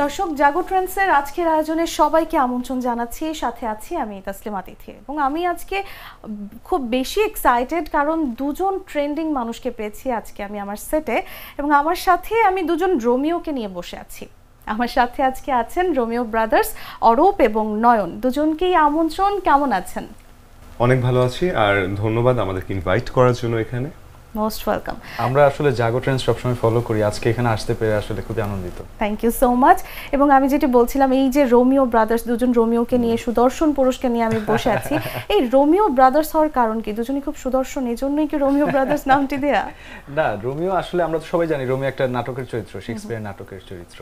দর্শক জাগো ট্রেন্ডসের আজকের আয়োজনে সবাইকে আমন্ত্রণ জানাচ্ছি। সাথে আছি আমি তাসলিমা তিথি এবং আমি আজকে খুব বেশি এক্সাইটেড কারণ দুজন ট্রেন্ডিং মানুষকে পেয়েছি আজকে আমি আমার সেটে এবং আমার সাথে আমি দুজন রোমিওকে নিয়ে বসে আছি। আমার সাথে আজকে আছেন রোমিও ব্রাদার্স অরূপ এবং নয়ন, দুজনকেই আমন্ত্রণ। কেমন আছেন? অনেক ভালো আছি আর ধন্যবাদ আমাদেরকে ইনভাইট করার জন্য এখানে। Most welcome. আমরা আসলে জাগো ট্রেন্ডস সবসময় ফলো করি, আজকে এখানে আসতে পেরে আসলে খুবই আনন্দিত। Thank you so much. এবং আমি যেটা বলছিলাম এই যে রোমিও ব্রাদার্স, দুজন রোমিওকে নিয়ে সুদর্শন পুরুষকে নিয়ে আমি বসে আছি। এই রোমিও ব্রাদার্স হওয়ার কারণ কি? দুজনই খুব সুদর্শন, এই জন্যই কি রোমিও ব্রাদার্স নামটি দেয়া? না, রোমিও আসলে আমরা তো সবাই জানি রোমিও একটা নাটকের চরিত্র, শেক্সপিয়ারের নাটকের চরিত্র,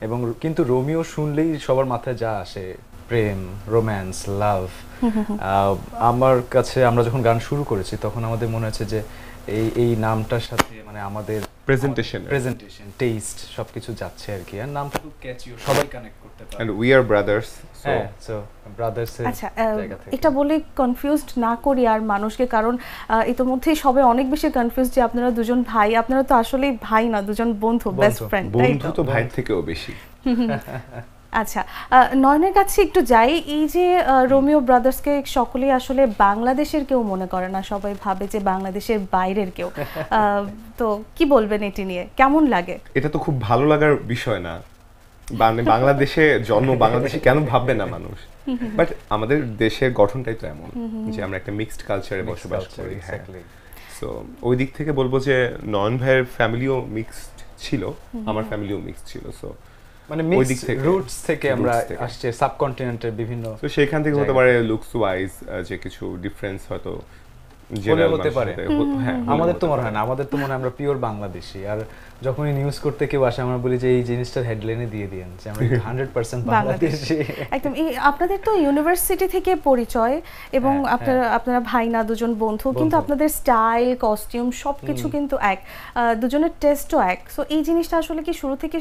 এবং কিন্তু রোমিও শুনলেই সবার মাথায় যা আসে প্রেম, রোম্যান্স, লাভ। আমার কাছে আমরা যখন গান শুরু করেছি তখন আমাদের মনে হচ্ছে যে এই নামটার সাথে মানে আমাদের প্রেজেন্টেশন, টেস্ট সবকিছু যাচ্ছে আর কি। আর নামটা খুব ক্যাচি, সবাই কানেক্ট করতে পারে। And we are brothers, so brothers. আচ্ছা, এটা বলে কনফিউজড না করি আর মানুষকে, কারণ ইতোমধ্যেই সবাই অনেক বেশি কনফিউজ যে আপনারা দুজন ভাই। আপনারা তো আসলে ভাই না, দুজন বন্ধু, বেস্ট ফ্রেন্ড। বন্ধু তো ভাইয়ের থেকেও বেশি। আচ্ছা, নয়নের কাছে একটু যাই। এই যে রোমিও ব্রাদার্সকে সকলেই আসলে বাংলাদেশের কেউ মনে করে না, সবাই ভাবে যে বাংলাদেশের বাইরের কেউ। তো কি বলবেন এটি নিয়ে, কেমন লাগে? এটা তো খুব ভালো লাগার বিষয় না, বাংলাদেশে জন্ম, বাংলাদেশে কেন ভাববে না মানুষ? বাট আমাদের দেশের গঠনটাই তো এমন যে আমরা একটা মিক্সড কালচারে বসবাস করি। সো ওই দিক থেকে বলবো যে নয়ন ভাইয়ের ফ্যামিলিও মিক্সড ছিল, আমার ফ্যামিলিও মিক্সড ছিল। সো মানে মিক্সড রুটস থেকে আমরা আসছে, সাবকন্টিনেন্টের বিভিন্ন, তো সেখান থেকে হতে পারে লুকস ওয়াইজ যে কিছু ডিফারেন্স হয়তো হতে পারে। আমাদের তো মনে হয় না, আমাদের তো মনে হয় আমরা পিওর বাংলাদেশি। আর যখনই নিউজ করতে কেউ আসে আমরা বলি যে এই জিনিসটার হেডলাইনে দিয়ে দিন যে আমরা 100% বাংলাদেশি। একদম। এই আপনাদের তো ইউনিভার্সিটি থেকে পরিচয় এবং আপনারা ভাই না, দুজন বন্ধু, কিন্তু আপনাদের স্টাইল, কস্টিউম সবকিছু কিন্তু এক, দুজনের টেস্টও এক। সো এই জিনিসটা আসলে কি শুরু থেকে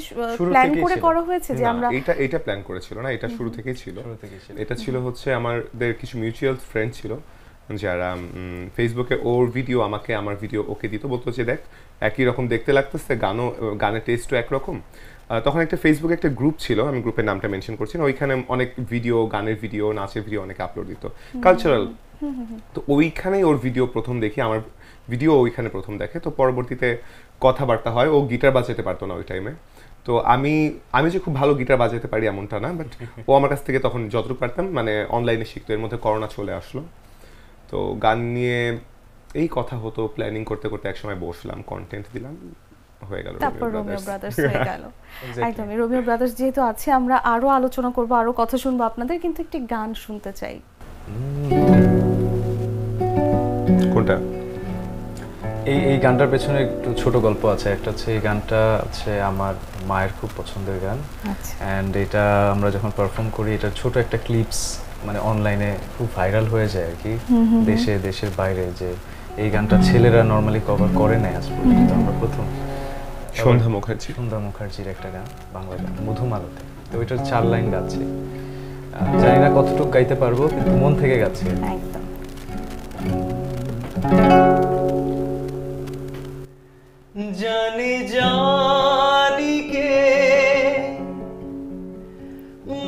প্ল্যান করে করা হয়েছে যে আমরা এটা প্ল্যান করেছিল না, এটা শুরু থেকেই ছিল। এটা ছিল হচ্ছে আমাদের কিছু মিউচুয়াল ফ্রেন্ড ছিল যারা ফেসবুকে ওর ভিডিও আমাকে, আমার ভিডিও ওকে দিত, বলতো যে দেখ একই রকম দেখতে লাগতেছে, গানের টেস্টও একরকম। তখন একটা ফেসবুকে একটা গ্রুপ ছিল, আমি গ্রুপের নামটা মেনশন করছি না, ওইখানে অনেক ভিডিও, গানের ভিডিও, নাচের ভিডিও অনেকে আপলোড দিত, কালচারাল। তো ওইখানেই ওর ভিডিও প্রথম দেখি, আমার ভিডিও ওইখানে প্রথম দেখে। তো পরবর্তীতে কথাবার্তা হয়। ও গিটার বাজাতে পারতো না ওই টাইমে, তো আমি যে খুব ভালো গিটার বাজাতে পারি এমনটা না, বাট ও আমার কাছ থেকে তখন যতটুকু পারতাম মানে অনলাইনে শিখতো। এর মধ্যে করোনা চলে আসলো, তো গান নিয়ে এই কথা হতো, প্ল্যানিং করতে করতে একসময় বসলাম, কন্টেন্ট দিলাম, হয়ে গেল তারপর রোমিও ব্রাদার্স হয়ে গেল। একদমই। রোমিও ব্রাদার্স যেহেতু আছে, আমরা আরো আলোচনা করব, আরো কথা শুনবো আপনাদের, কিন্তু একটি গান শুনতে চাই। কোনটা? এই গানটার পেছনে একটু ছোট গল্প আছে। একটা হচ্ছে এই গানটা হচ্ছে আমার মায়ের খুব পছন্দের গান, এন্ড এটা আমরা যখন পারফর্ম করি, এটা ছোট একটা ক্লিপস মানে অনলাইনে খুব ভাইরাল হয়ে যায় আর কি, দেশের বাইরে, যে এই গানটা ছেলেরা নরমালি কভার করে না আজ পর্যন্ত। আমরা প্রথম সন্ধ্যা মুখার্জির একটা গান, বাংলা গান, মধুমালতি। তো ওইটার 4 লাইন গাচ্ছি, জানি না কতটুকু গাইতে পারবো, কিন্তু মন থেকে গাচ্ছি একদম। জানি জানি কে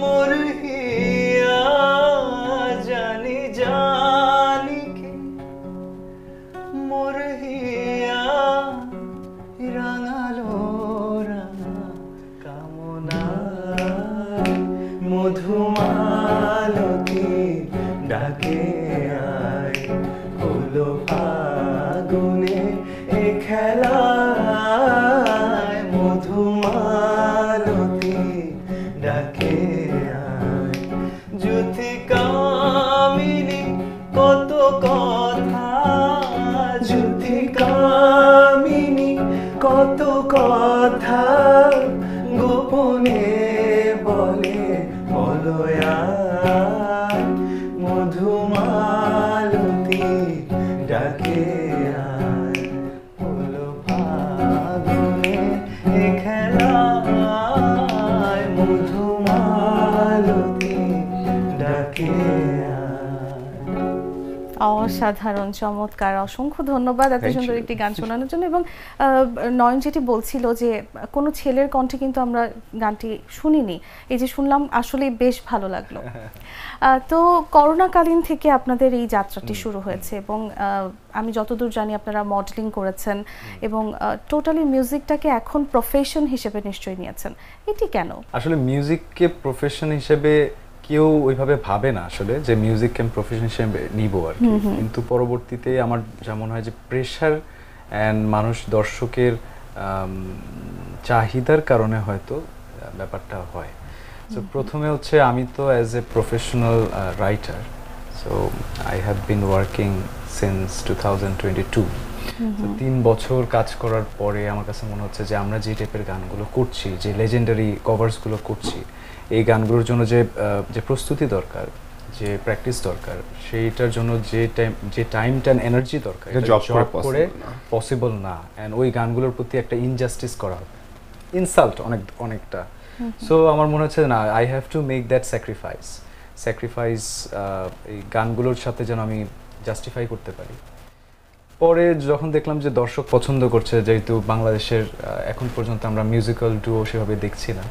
মোর হিয়া, জানি জানি কে মোর হিয়া, রাঙালো রাঙা কামনা, মধুমালতি ডাকে আয়, হলো ফাগুনে এ খেলা, মধুমালতি ডাকে আয়, জ্যোতি কামিনী কত কথা, জ্যোতি কামিনী কত কথা, গোপনে বলে বলয়া, মধুমালতি ডাকে আয়, হলো ফাগুনে এ খেলায়, মধুমালতি ডাকে আয়। অসাধারণ, চমৎকার, অসংখ্য ধন্যবাদ এত Thank সুন্দর you. একটি গান শোনানোর জন্য। এবং নয়ন যেটি বলছিল যে কোনো ছেলের কণ্ঠে কিন্তু আমরা গানটি শুনিনি, এই যে শুনলাম আসলে বেশ ভালো লাগলো। তো করোনাকালীন থেকে আপনাদের এই যাত্রাটি শুরু হয়েছে এবং আমি যতদূর জানি আপনারা মডেলিং করেছেন এবং টোটালি মিউজিকটাকে এখন প্রফেশন হিসেবে নিশ্চয়ই নিয়েছেন, এটি কেন? আসলে মিউজিককে প্রফেশন হিসেবে কেউ ওইভাবে ভাবে না আসলে যে মিউজিককে আমি প্রফেশন হিসেবে নিব আর কি, কিন্তু পরবর্তীতে আমার যেমন হয় যে প্রেশার অ্যান্ড মানুষ দর্শকের চাহিদার কারণে হয়তো ব্যাপারটা হয়। সো প্রথমে হচ্ছে আমি তো as a professional writer, so I have been working since 2022। তো 3 বছর কাজ করার পরে আমার কাছে মনে হচ্ছে যে আমরা যে টাইপের গানগুলো করছি, যে লেজেন্ডারি কভার্সগুলো করছি, এই গানগুলোর জন্য যে প্রস্তুতি দরকার, যে প্র্যাকটিস দরকার, সেইটার জন্য যে টাইমটা এনার্জি দরকার, জব করে পসিবল না। অ্যান্ড ওই গানগুলোর প্রতি একটা ইনজাস্টিস করা হবে, ইনসাল্ট অনেকটা। সো আমার মনে হচ্ছে না, I have to make that sacrifice এই গানগুলোর সাথে যেন আমি জাস্টিফাই করতে পারি। পরে যখন দেখলাম যে দর্শক পছন্দ করছে, যেহেতু বাংলাদেশের এখন পর্যন্ত আমরা মিউজিক্যাল ডুও সেভাবে দেখছি না,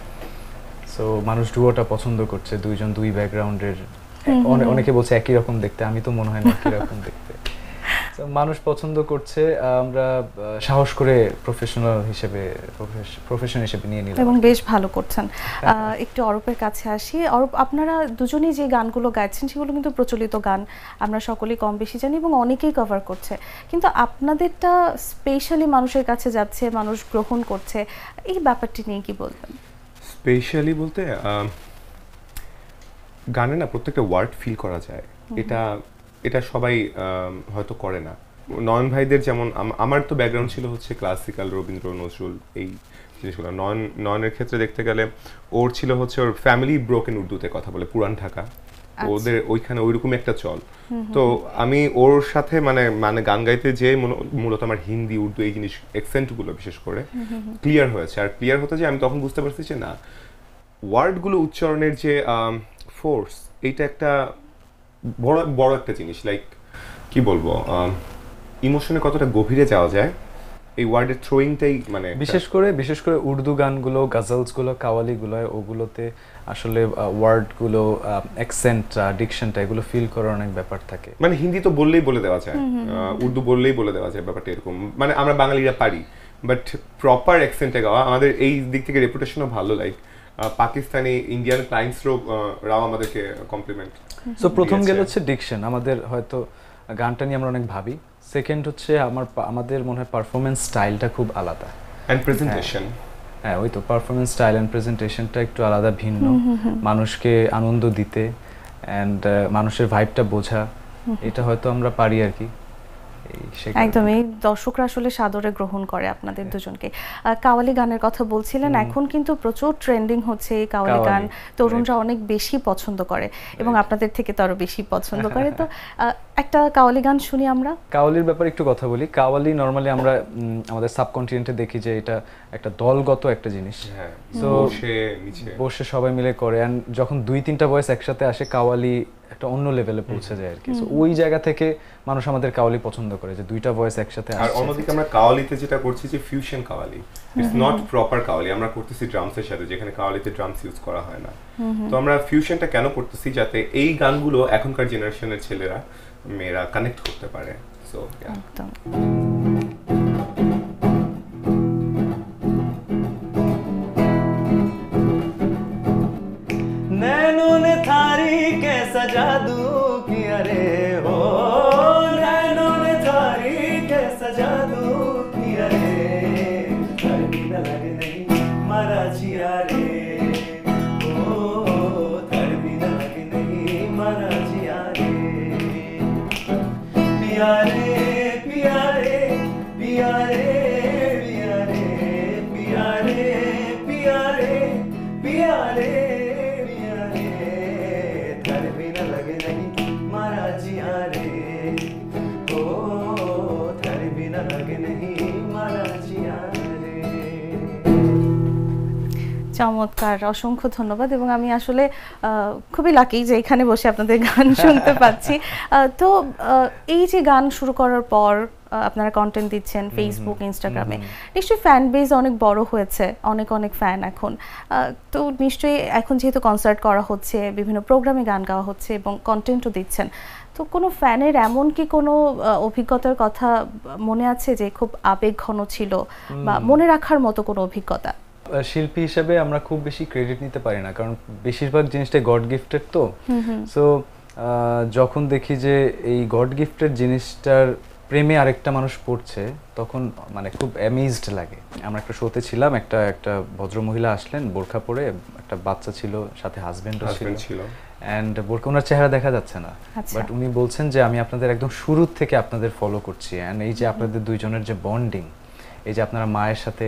সো মানুষ ডুয়োটা পছন্দ করছে, দুই ব্যাকগ্রাউন্ডের, অনেকে বলছে একই রকম দেখতে, আমি তো মনে হয় না একই রকম দেখতে। মানুষ পছন্দ করছে, আমরা সাহস করে প্রফেশন হিসেবে নিয়ে নিলাম এবং বেশ ভালো করছেন। একটু অরূপের কাছে আসি। অরূপ, আপনারা দুজনেই যে গানগুলো গাইছেন সেগুলো কিন্তু প্রচলিত গান, আমরা সকলেই কম বেশি জানি এবং অনেকেই কভার করছে, কিন্তু আপনাদেরটা স্পেশালি মানুষের কাছে যাচ্ছে, মানুষ গ্রহণ করছে, এই ব্যাপারটি নিয়ে কি বলবেন? স্পেশালি বলতে গানে না প্রত্যেকটা ওয়ার্ড ফিল করা যায়, এটা সবাই হয়তো করে না। নয়ন ভাইদের যেমন, আমার তো ব্যাকগ্রাউন্ড ছিল হচ্ছে ক্লাসিক্যাল, রবীন্দ্র, নজরুল, এই জিনিসগুলো। নয়নের ক্ষেত্রে দেখতে গেলে ওর ছিল হচ্ছে, ওর ফ্যামিলি ব্রোকেন উর্দুতে কথা বলে, পুরান ঢাকা, ওদের ওইখানে ওইরকম একটা চল। তো আমি ওর সাথে মানে গান গাইতে যে মূলত আমার হিন্দি, উর্দু এই জিনিস এক্সেন্টগুলো বিশেষ করে ক্লিয়ার হয়েছে। আর ক্লিয়ার হতে যে আমি তখন বুঝতে পারছি যে না, ওয়ার্ডগুলো উচ্চারণের যে ফোর্স, এইটা একটা বড় একটা জিনিস। লাইক কি বলবো, ইমোশনে কতটা গভীরে যাওয়া যায় এই ওয়ার্ডের থ্রোয়িংটাই, মানে বিশেষ করে উর্দু গানগুলো, গাজলসগুলো, কাওয়ালিগুলো, ওগুলোতে আসলে ওয়ার্ডগুলো, অ্যাকসেন্টটা, ডিকশনটা, এগুলো ফিল করার অনেক ব্যাপার থাকে। মানে হিন্দি তো বললেই বলে দেওয়া যায়, উর্দু বললেই বলে দেওয়া যায়, ব্যাপারটা এরকম। মানে আমরা বাঙালিরা পারি, বাট প্রপার অ্যাকসেন্টে গাওয়া, আমাদের এই দিক থেকে রেপুটেশনও ভালো। লাইক পাকিস্তানি, ইন্ডিয়ান ক্লায়েন্টসরাও আমাদেরকে কমপ্লিমেন্ট। সো প্রথম গেল হচ্ছে ডিকশন, আমাদের হয়তো গানটা নিয়ে আমরা অনেক ভাবি। সেকেন্ড হচ্ছে আমাদের মনে হয় পারফরমেন্স স্টাইলটা খুব আলাদা, এন্ড প্রেজেন্টেশন। হ্যাঁ, ওই তো পারফরমেন্স স্টাইল এন্ড প্রেজেন্টেশনটা একটু আলাদা, ভিন্ন, মানুষকে আনন্দ দিতে অ্যান্ড মানুষের ভাইবটা বোঝা, এটা হয়তো আমরা পারি আর কি। একদমই, দর্শকরা আসলে সাদরে গ্রহণ করে আপনাদের দুজনকে। কাওয়ালি গানের কথা বলছিলেন, এখন কিন্তু প্রচুর ট্রেন্ডিং হচ্ছে এই কাওয়ালি গান, তরুণরা অনেক বেশি পছন্দ করে এবং আপনাদের থেকে তো আরো বেশি পছন্দ করে। তো একটা কাওয়ালি গান শুনি আমরা। কাওয়ালির ব্যাপারে একটু কথা বলি। কাওয়ালি নরমালি আমরা আমাদের সাবকন্টিনেন্টে দেখি যে এটা একটা দলগত একটা জিনিস, তো বসে সবাই মিলে করে, এন্ড যখন 2-3টা ভয়েস একসাথে আসে, কাওয়ালি একটা অন্য লেভেলে পৌঁছে যায় আর কি। সো ওই জায়গা থেকে মানুষ আমাদের কাওয়ালি পছন্দ করে, যে 2টা ভয়েস একসাথে আসছে। আর অন্যদিকে আমরা কাওয়ালিতে যেটা করছি যে fusion qawwali, it's not proper qawwali, আমরা করতেছি ড্রামসের সাথে, যেখানে কাওয়ালিতে ড্রামস ইউজ করা হয় না। তো আমরা ফিউশনটা কেন করতেছি, যাতে এই গানগুলো এখনকার জেনারেশনের ছেলেরা, মেয়েরা কানেক্ট করতে পারে। সো একদম नैनों ने थारी कैसा जादू किया रे हो, नैनों ने थारी कैसा जादू किया रे, थरबी न लगे नहीं मारा जिया रे, ओ थरबी न लगे नहीं मारा जिया रे, पिया रे पिया रे पिया रे पिया रे पिया रे पिया रे पिया रे, लगे नहीं চমৎকার, অসংখ্য ধন্যবাদ। এবং আমি আসলে খুবই লাকি যে এখানে বসে আপনাদের গান শুনতে পাচ্ছি। তো এই যে গান শুরু করার পর আপনারা কন্টেন্ট দিচ্ছেন ফেসবুক, ইনস্টাগ্রামে, নিশ্চয়ই ফ্যান বেজ অনেক বড় হয়েছে, অনেক অনেক ফ্যান এখন। তো নিশ্চয়ই এখন যেহেতু কনসার্ট করা হচ্ছে, বিভিন্ন প্রোগ্রামে গান গাওয়া হচ্ছে এবং কন্টেন্টও দিচ্ছেন, তো কোনো ফ্যানের এমন কি কোনো অভিজ্ঞতার কথা মনে আছে যে খুব আবেগঘন ছিল বা মনে রাখার মতো কোনো অভিজ্ঞতা? শিল্পী হিসেবে আমরা খুব বেশি ক্রেডিট নিতে পারি না, কারণ বেশিরভাগ জিনিসটা গড গিফটেড। তো সো যখন দেখি যে এই গড গিফটেড জিনিসটার প্রেমে আরেকটা মানুষ পড়ছে, তখন মানে খুব অ্যামেজড লাগে। আমরা একটা শোতে ছিলাম, একটা ভদ্রমহিলা আসলেন বোরখা পরে, একটা বাচ্চা ছিল, সাথে হাজবেন্ডও ছিল, অ্যান্ড বোরখা, ওনার চেহারা দেখা যাচ্ছে না, বাট উনি বলছেন যে আমি আপনাদের একদম শুরু থেকে আপনাদের ফলো করছি, অ্যান্ড এই যে আপনাদের দুইজনের যে বন্ডিং, এই যে আপনারা মায়ের সাথে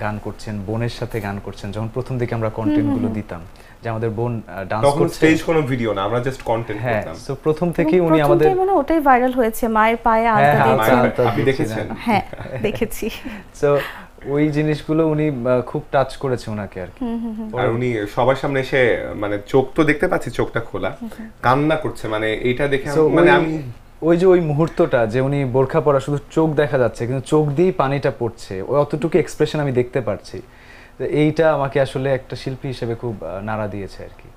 গান করছেন, বোনের সাথে গান করছেন, যখন প্রথম দিকে আমরা কন্টেন্টগুলো দিতাম যে আমাদের বোন ডান্স করছে, তখন স্টেজ কোনো ভিডিও না, আমরা জাস্ট কন্টেন্ট করতাম। সো প্রথম থেকেই উনি আমাদের মানে ওটাই ভাইরাল হয়েছে, মায়ের পায়ে আলতা দিয়েছেন। আপনি দেখেছেন? হ্যাঁ, দেখেছি। সো ওই জিনিসগুলো উনি খুব টাচ করেছে ওনাকে আর কি। আর উনি সবার সামনে এসে মানে চোখ তো দেখতে পাচ্ছি, চোখটা খোলা, কান্না করছে, মানে এইটা দেখে মানে আমি ওই যে ওই মুহূর্তটা যে উনি বোরখা পরা, শুধু চোখ দেখা যাচ্ছে কিন্তু চোখ দিয়েই পানিটা পড়ছে, ওই অতটুকু এক্সপ্রেশন আমি দেখতে পারছি। তো এইটা আমাকে আসলে একটা শিল্পী হিসেবে খুব নাড়া দিয়েছে আর কি।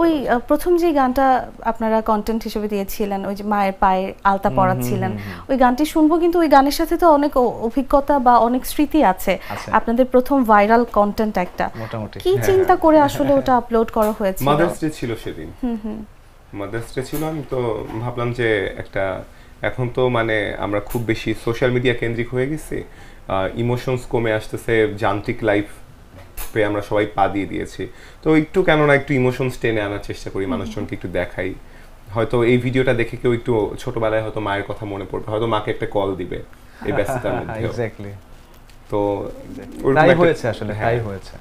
ওই প্রথম যে গানটা আপনারা কন্টেন্ট হিসেবে দিয়েছিলেন, ওই যে মায়ের পায়ে আলতা পরাচ্ছিলেন, ওই গানটি শুনবো, কিন্তু ওই গানের সাথে তো অনেক অভিজ্ঞতা বা অনেক স্মৃতি আছে। আপনাদের প্রথম ভাইরাল কন্টেন্ট একটা, মোটামুটি কি চিন্তা করে আসলে ওটা আপলোড করা হয়েছিল? মাদার্স ডে ছিল সেদিন, মাদার্স ডে ছিল। আমি তো ভাবলাম যে একটা, এখন তো মানে আমরা খুব বেশি সোশ্যাল মিডিয়া কেন্দ্রিক হয়ে গেছি, ইমোশনস কমে আসতেছে, যান্ত্রিক লাইফ পে আমরা সবাই পা দিয়ে দিয়েছি, তো একটু কেননা একটু ইমোশনস টেনে আনার চেষ্টা করি, মানুষজনকে একটু দেখাই। হয়তো এই ভিডিওটা দেখে কেউ একটু ছোটবেলায় হয়তো মায়ের কথা মনে পড়বে, হয়তো মাকে একটা কল দিবে এই ব্যস্ততার মধ্যে। এক্স্যাক্টলি, তো তাই হয়েছে আসলে, তাই হয়েছে।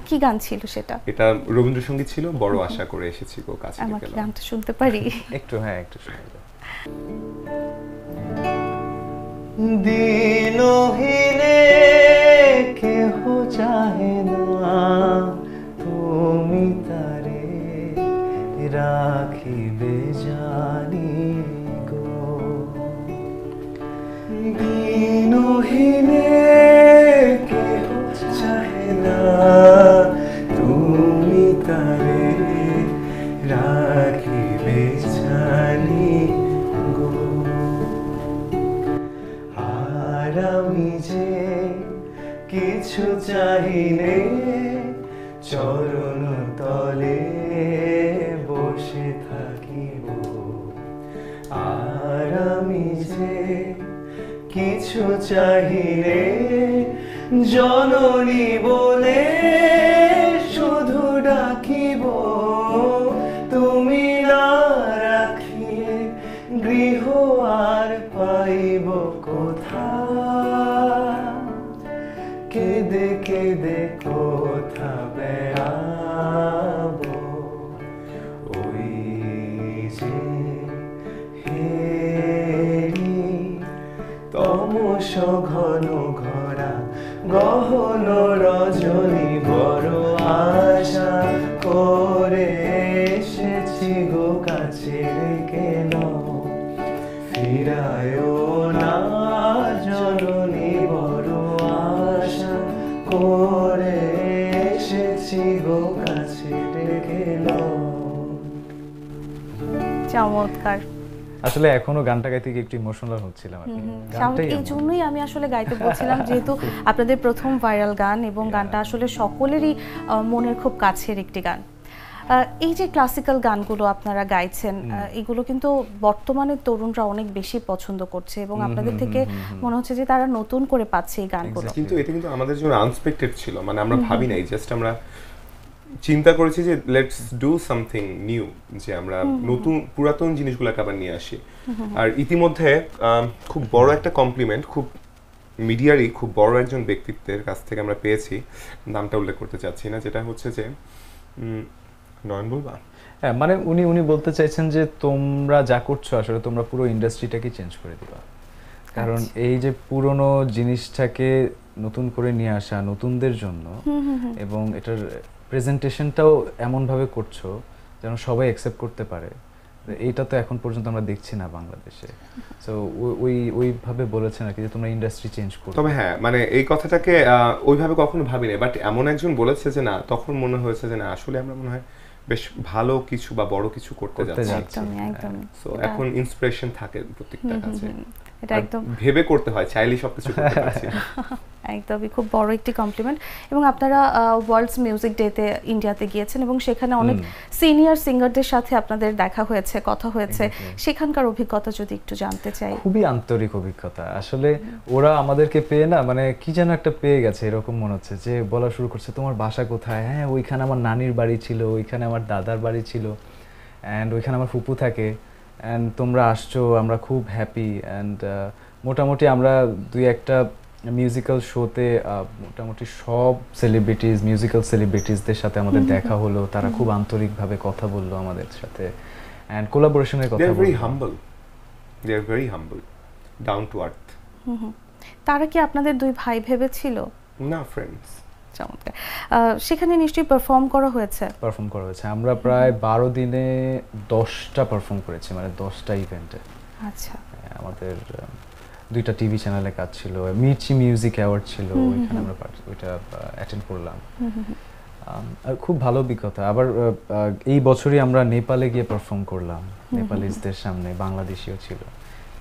কি গান ছিল সেটা? এটা রবীন্দ্রসঙ্গীত ছিল, বড় আশা করে এসেছি গো কাছে। আমাকে গানটা শুনতে পারি? একটু, হ্যাঁ একটু শুনে যাও। দিনহীনে কেহ চাহে না, তুমি তারে রাখিবে জানি গো। দিনহীনে কেহ চাহে না, তুমি তারে রাখিবে জানি গো। আর আমি যে কিছু চাহিনে, চরণ তলে বসে থাকিব। আর আমি যে কিছু চাহিনে, জননী বলে শুধু ডাকিব। তুমি না রাখিলে গৃহ আর পাইব কোথা, কেঁদে কেঁদে কোথা বেড়াব। ওই যে হেরি তমস ঘন ঘরা গহন রজনী, বড় আশা করে এসেছি গো কাছে কেন, ফিরায়ও না জননী, বড় আশা করে এসেছি গো কাছে কেন। চমৎকার। আসলে এখনো গানটা গাইতে গিয়ে একটু ইমোশনাল হচ্ছিলাম আর কি। এই জন্যই আমি আসলে গাইতে বলছিলাম, যেহেতু আপনাদের প্রথম ভাইরাল গান এবং গানটা আসলে সকলেরই মনের খুব কাছের একটি গান। এই যে ক্লাসিক্যাল গানগুলো আপনারা গাইছেন, এগুলো কিন্তু বর্তমানে তরুণরা অনেক বেশি পছন্দ করছে এবং আপনাদের থেকে মনে হচ্ছে যে তারা নতুন করে পাচ্ছে এই গানগুলো। কিন্তু এটা কিন্তু আমাদের জন্য আনএক্সপেক্টেড ছিল, মানে আমরা ভাবি নাই, জাস্ট আমরা চিন্তা করেছি যে লেটস ডু সামথিং নিউ, যে আমরা নতুন পুরাতন জিনিসগুলোকে আবার নিয়ে আসি। আর ইতিমধ্যে খুব বড় একটা কমপ্লিমেন্ট, খুব মিডিয়ারই খুব বড় একজন ব্যক্তিত্বের কাছ থেকে আমরা পেয়েছি, নামটা উল্লেখ করতে চাচ্ছি না, যেটা হচ্ছে যে নয়ন বলবা? হ্যাঁ, মানে উনি বলতে চাইছেন যে তোমরা যা করছো আসলে তোমরা পুরো ইন্ডাস্ট্রিটাকে চেঞ্জ করে দিবা, কারণ এই যে পুরনো জিনিসটাকে নতুন করে নিয়ে আসা নতুনদের জন্য, এবং এটার প্রেজেন্টেশনটাও এমনভাবে করছো যেন সবাই অ্যাকসেপ্ট করতে পারে, এইটা তো এখন পর্যন্ত আমরা দেখছি না বাংলাদেশে। সো ওইভাবে বলেছেন আর কি যে তোমরা ইন্ডাস্ট্রি চেঞ্জ করো। তবে হ্যাঁ, মানে এই কথাটাকে ওইভাবে কখনো ভাবিনি, বাট এমন একজন বলেছে যে না, তখন মনে হয়েছে যে না, আসলে আমরা মনে হয় বেশ ভালো কিছু বা বড় কিছু করতে যাচ্ছি। একদমই। সো এখন ইন্সপিরেশন থাকে প্রত্যেকটা কাছে, এটা একদম ভেবে করতে হয়, চাইলেই সবকিছু করতে পারছি না। একদমই খুব বড় একটি কমপ্লিমেন্ট। এবং আপনারা ওয়ার্ল্ডস মিউজিক ডেতে ইন্ডিয়াতে গিয়েছেন এবং সেখানে অনেক সিনিয়র সিঙ্গারদের সাথে আপনাদের দেখা হয়েছে, কথা হয়েছে, সেখানকার অভিজ্ঞতা যদি একটু জানতে চাই। খুবই আন্তরিক অভিজ্ঞতা আসলে। ওরা আমাদেরকে পেয়ে না, মানে কি যেন একটা পেয়ে গেছে এরকম মনে হচ্ছে, যে বলা শুরু করছে তোমার বাসা কোথায়, হ্যাঁ ওইখানে আমার নানির বাড়ি ছিল, ওইখানে আমার দাদার বাড়ি ছিল, অ্যান্ড ওইখানে আমার ফুপু থাকে, অ্যান্ড তোমরা আসছো, আমরা খুব হ্যাপি। অ্যান্ড মোটামুটি আমরা দুই একটা মিউজিক্যাল শোতে মোটামুটি সব সেলিব্রিটিজ, মিউজিক্যাল সেলিব্রিটিজদের সাথে আমাদের দেখা হলো, তারা খুব আন্তরিকভাবে কথা বললো আমাদের সাথে, অ্যান্ড কোলাবোরেশনের কথা বললো। They are very humble, down to earth. তারা কি আপনাদের দুই ভাই ভেবেছিল? না, ফ্রেন্ডস। চমৎকার। সেখানে নিশ্চয়ই পারফর্ম করা হয়েছে। পারফর্ম করা হয়েছে, আমরা প্রায় 12 দিনে 10টা পারফর্ম করেছি, মানে 10টা ইভেন্টে। আচ্ছা। আমাদের 2টা টিভি চ্যানেলে কাজ ছিল, মির্চি মিউজিক অ্যাওয়ার্ড ছিল, ওইখানে আমরা ওইটা অ্যাটেন্ড করলাম। খুব ভালো অভিজ্ঞতা। আবার এই বছরই আমরা নেপালে গিয়ে পারফর্ম করলাম, নেপালিজদের সামনে, বাংলাদেশিও ছিল।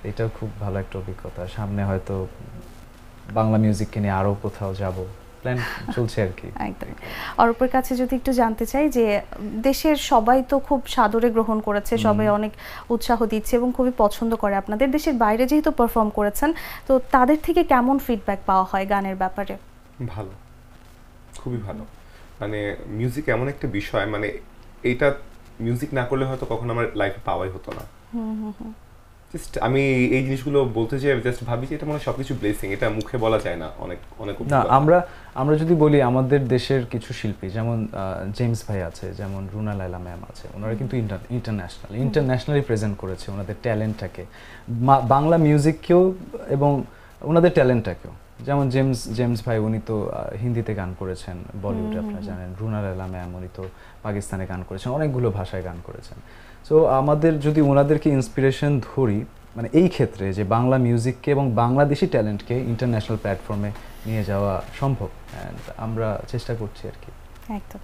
এটাও খুব ভালো একটা অভিজ্ঞতা। সামনে হয়তো বাংলা মিউজিককে নিয়ে আরও কোথাও যাব, প্ল্যান চলছে আর কি। একদম। অরূপের কাছে যদি একটু জানতে চাই যে দেশের সবাই তো খুব সাদরে গ্রহণ করেছে, সবাই অনেক উৎসাহ দিচ্ছে এবং খুবই পছন্দ করে আপনাদের। দেশের বাইরে যেহেতু পারফর্ম করেছেন, তো তাদের থেকে কেমন ফিডব্যাক পাওয়া হয় গানের ব্যাপারে? ভালো, খুবই ভালো। মানে মিউজিক এমন একটা বিষয়, মানে এইটা মিউজিক না করলে হয়তো কখনো আমার লাইফে পাওয়াই হতো না। জাস্ট আমি এই জিনিসগুলো বলতে চাই, জাস্ট ভাবি যে এটা মানে সবকিছু ব্লেসিং, এটা মুখে বলা যায় না। অনেক না, আমরা যদি বলি আমাদের দেশের কিছু শিল্পী, যেমন জেমস ভাই আছে, যেমন রুনা লায়লা ম্যাম আছে, ওনারা কিন্তু ইন্টারন্যাশনালি প্রেজেন্ট করেছে ওনাদের ট্যালেন্টটাকে, বাংলা মিউজিককেও এবং ওনাদের ট্যালেন্টটাকেও। যেমন জেমস ভাই, উনি তো হিন্দিতে গান করেছেন, বলিউডে আপনারা জানেন। রুনা লায়লা ম্যাম, উনি তো পাকিস্তানে গান করেছেন, অনেকগুলো ভাষায় গান করেছেন। সো আমাদের যদি ওনাদেরকে ইন্সপিরেশন ধরি, মানে এই ক্ষেত্রে যে বাংলা মিউজিককে এবং বাংলাদেশি ট্যালেন্টকে ইন্টারন্যাশনাল প্ল্যাটফর্মে নিয়ে যাওয়া সম্ভব, অ্যান্ড আমরা চেষ্টা করছি আর কি। একদম।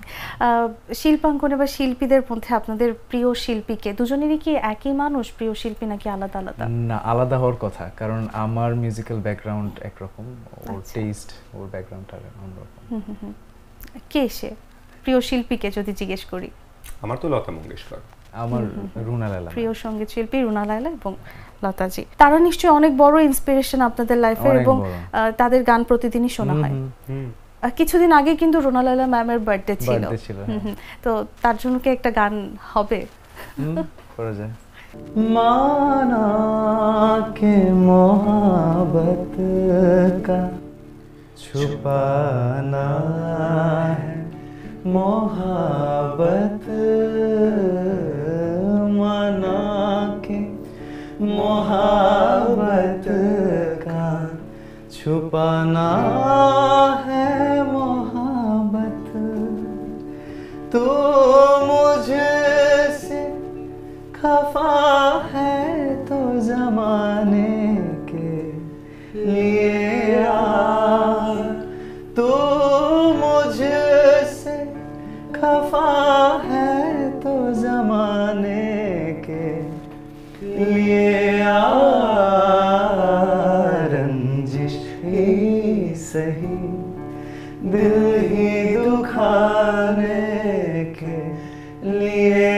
শিল্পাঙ্গনে বা শিল্পীদের মধ্যে আপনাদের প্রিয় শিল্পীকে, দুজনেরই কি একই মানুষ প্রিয় শিল্পী নাকি আলাদা আলাদা? না, আলাদা হওয়ার কথা, কারণ আমার মিউজিক্যাল ব্যাকগ্রাউন্ড একরকম, ওর টেস্ট, ওর ব্যাকগ্রাউন্ডটা অন্যরকম। কে সে প্রিয় শিল্পীকে যদি জিজ্ঞেস করি? আমার তো লতা মঙ্গেশকর। আমার রুনা লায়লা, প্রিয় সঙ্গীত শিল্পী রুনা লায়লা এবং লতাজি। তারা নিশ্চয়ই অনেক বড় ইন্সপিরেশন আপনাদের লাইফে, এবং তাদের গান প্রতিদিনই শোনা হয়। কিছুদিন আগে কিন্তু রুনা লায়লা ম্যামের বার্থডে ছিল, তো তার জন্য কি একটা গান হবে? করা যায়। माना के मोहब्बत का छुपाना है मोहब्बत, माना के मोहब्बत का छुपाना है मोहब्बत, तू मुझसे खफा है तो जमाने के लिए यार, तू मुझसे खफा है तो जमाने के लिए यार, रंजिश ही सही दिल ही दुखाने के लिए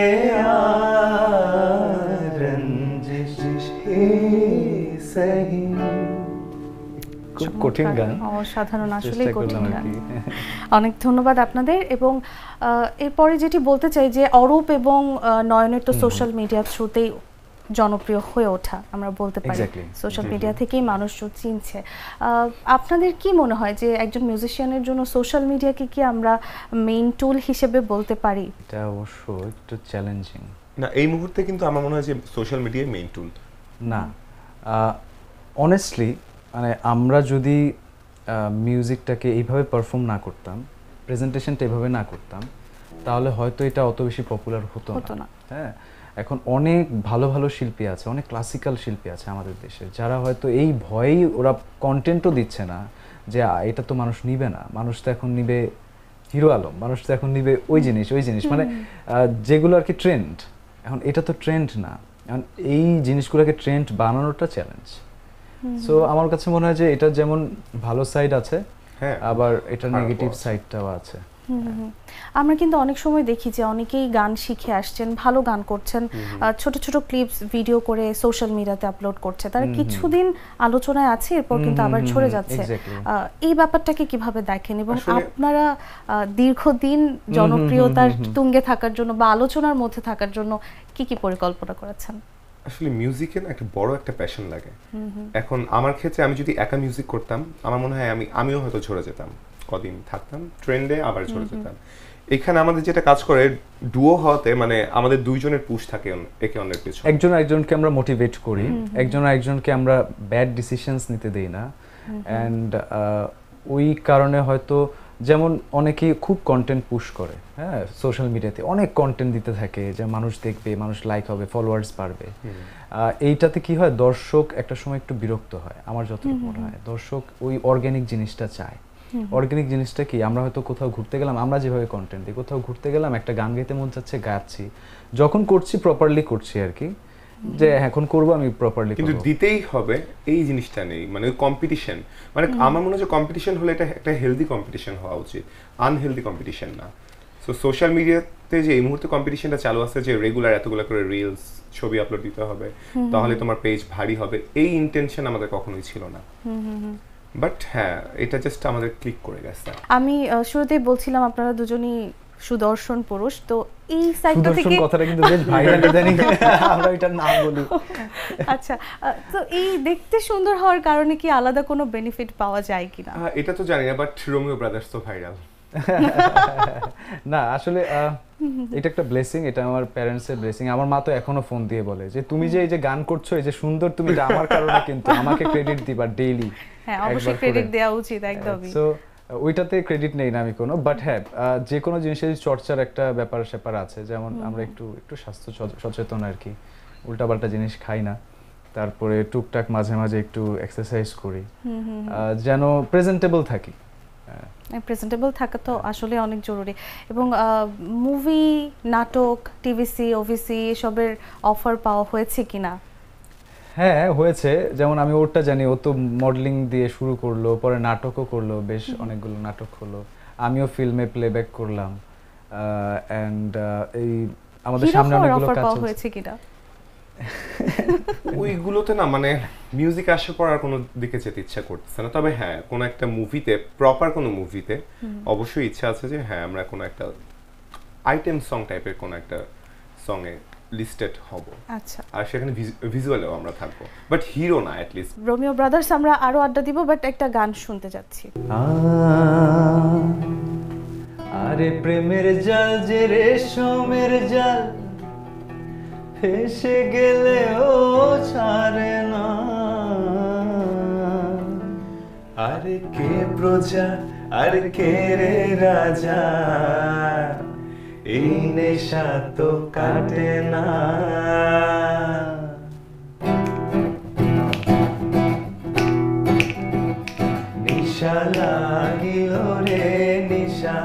খুব কঠিন গান, অসাধারণ, আসলেই কঠিন গান। অনেক ধন্যবাদ আপনাদের। এবং এরপরে যেটি বলতে চাই যে অরূপ এবং নয়নের তো সোশ্যাল মিডিয়ার থ্রুতেই জনপ্রিয় হয়ে ওঠা, আমরা বলতে পারি সোশ্যাল মিডিয়া থেকেই মানুষজন চিনছে। আপনাদের কি মনে হয় যে একজন মিউজিশিয়ানের জন্য সোশ্যাল মিডিয়াকে কি আমরা মেইন টুল হিসেবে বলতে পারি? এটা অবশ্য একটু চ্যালেঞ্জিং। না, এই মুহূর্তে কিন্তু আমার মনে হয় যে সোশ্যাল মিডিয়াই মেইন টুল। না, অনেস্টলি মানে আমরা যদি মিউজিকটাকে এইভাবে পারফর্ম না করতাম, প্রেজেন্টেশনটা এইভাবে না করতাম, তাহলে হয়তো এটা অত বেশি পপুলার হতো না। হ্যাঁ, এখন অনেক ভালো ভালো শিল্পী আছে, অনেক ক্লাসিক্যাল শিল্পী আছে আমাদের দেশে, যারা হয়তো এই ভয়েই ওরা কন্টেন্টও দিচ্ছে না যে এটা তো মানুষ নিবে না, মানুষ তো এখন নিবে হিরো আলম, মানুষ তো এখন নিবে ওই জিনিস মানে যেগুলো আর কি ট্রেন্ড। এখন এটা তো ট্রেন্ড না, এখন এই জিনিসগুলোকে ট্রেন্ড বানানোটা চ্যালেঞ্জ। সো আমার কাছে মনে হয় যে এটা যেমন ভালো সাইড আছে, আবার এটার নেগেটিভ সাইডটাও আছে। আমরা কিন্তু অনেক সময় দেখি যে অনেকেই গান শিখে আসছেন, ভালো গান করছেন, ছোট ছোট ক্লিপস ভিডিও করে সোশ্যাল মিডিয়াতে আপলোড করছে, তারা কিছুদিন আলোচনায় আছে, এরপর কিন্তু আবার ঝরে যাচ্ছে। এই ব্যাপারটাকে কিভাবে দেখেন, এবং আপনারা দীর্ঘদিন জনপ্রিয়তার তুঙ্গে থাকার জন্য বা আলোচনার মধ্যে থাকার জন্য কি কি পরিকল্পনা করেছেন? আসলে মিউজিকে না একটা বড় একটা প্যাশন লাগে। এখন আমার ক্ষেত্রে আমি যদি একা মিউজিক করতাম, আমার মনে হয় আমিও হয়তো ঝরে যেতাম, কদিন থাকতাম ট্রেন্ডে আবার ঝরে যেতাম। এখানে আমাদের যেটা কাজ করে ডুও হওয়াতে, মানে আমাদের দুইজনের পুশ থাকে একে অন্যের পিছনে, একজন একজনকে আমরা মোটিভেট করি, একজন একজনকে আমরা ব্যাড ডিসিশনস নিতে দেই না। অ্যান্ড ওই কারণে হয়তো যেমন অনেকেই খুব কন্টেন্ট পুশ করে, হ্যাঁ, সোশ্যাল মিডিয়াতে অনেক কন্টেন্ট দিতে থাকে যে মানুষ দেখবে, মানুষ লাইক হবে, ফলোয়ার্স বাড়বে। এইটাতে কি হয়, দর্শক একটা সময় একটু বিরক্ত হয়। আমার যতটুকু মনে হয় দর্শক ওই অর্গ্যানিক জিনিসটা চায়। অর্গ্যানিক জিনিসটা কি, আমরা হয়তো কোথাও ঘুরতে গেলাম, আমরা যেভাবে কন্টেন্ট দিই, কোথাও ঘুরতে গেলাম, একটা গান গাইতে মন চাচ্ছে, গাচ্ছি, যখন করছি প্রপারলি করছি আর কি, যে এখন করব আমি প্রপারলি, কিন্তু দিতেই হবে এই জিনিসটা নেই। মানে কম্পিটিশন, মানে আমার মনে হয় যে কম্পিটিশন হলে এটা একটা হেলদি কম্পিটিশন হওয়া উচিত, আনহেলদি কম্পিটিশন না। সো সোশ্যাল মিডিয়াতে যে এই মুহূর্তে কম্পিটিশনটা চালু আছে, যে রেগুলার এতগুলো করে রিলস ছবি আপলোড দিতে হবে, তাহলে তোমার পেজ ভারী হবে, এই ইন্টেনশন আমাদের কখনোই ছিল না। বাট হ্যাঁ, এটা জাস্ট আমাদের ক্লিক করে গেছে। আমি শুরুতেই বলছিলাম আপনারা দুজনই সুদর্শন পুরুষ, তো এই সাইডটা থেকে কথাটা কিন্তু বেশ ভাইরাল জানি, আমরা এটার নাম বলি। আচ্ছা, তো এই দেখতে সুন্দর হওয়ার কারণে কি আলাদা কোনো বেনিফিট পাওয়া যায় কিনা? এটা তো জানি না, বাট রোমিও ব্রাদার্স তো ভাইরাল। না আসলে এটা একটা ব্লেসিং, এটা আমার প্যারেন্টস এর ব্লেসিং। আমার মা তো এখনো ফোন দিয়ে বলে যে তুমি যে এই যে গান করছো, এই যে সুন্দর, তুমি এটা আমার কারণে, কিন্তু আমাকে ক্রেডিট দিবা ডেইলি। হ্যাঁ, অবশ্যই ক্রেডিট দেওয়া উচিত, একদমই। সো ওইটাতে ক্রেডিট নেই না আমি কোনো, বাট হ্যাঁ, যে কোনো জিনিসের চর্চার একটা ব্যাপার আছে। যেমন আমরা একটু স্বাস্থ্য সচেতন আর কি, উল্টাপাল্টা জিনিস খাই না, তারপরে টুকটাক মাঝে মাঝে একটু এক্সারসাইজ করি, যেন প্রেজেন্টেবল থাকি। প্রেজেন্টেবল থাকা তো আসলে অনেক জরুরি। এবং মুভি, নাটক, টিভিসি, ওভিসি এসবের অফার পাওয়া হয়েছে কিনা? হ্যাঁ হয়েছে, যেমন আমি ওরটা জানি, ও তো মডেলিং দিয়ে শুরু করলো, পরে নাটকও করলো, বেশ অনেকগুলো নাটক হলো, আমিও ফিল্মে প্লেব্যাক করলাম। এন্ড এই আমাদের সামনে অনেকগুলো কাজ হয়েছে কিনা? ওইগুলোতে না, মানে মিউজিক আসার পর আর কোনো দিকে যেতে ইচ্ছা করতেছে না। তবে হ্যাঁ, কোনো একটা মুভিতে, প্রপার কোনো মুভিতে অবশ্যই ইচ্ছা আছে যে হ্যাঁ, আমরা কোনো একটা আইটেম সং টাইপের কোনো একটা সঙ্গে লিস্টেড হব। আচ্ছা, আর সেখানে ভিজুয়ালেও আমরা থাকবো, বাট হিরো না। অ্যাট লিস্ট রোমিও ব্রাদার্স আমরা আরো আড্ডা দিব, বাট একটা গান শুনতে যাচ্ছি। আরে প্রেমের জাল যে রেশমের জাল, ফেসে গেলে ও ছাড়ে না। আরে কে প্রজা আর কে রে রাজা, এই নেশা তো কাটে না। নিশা লাগিল রে, নিশা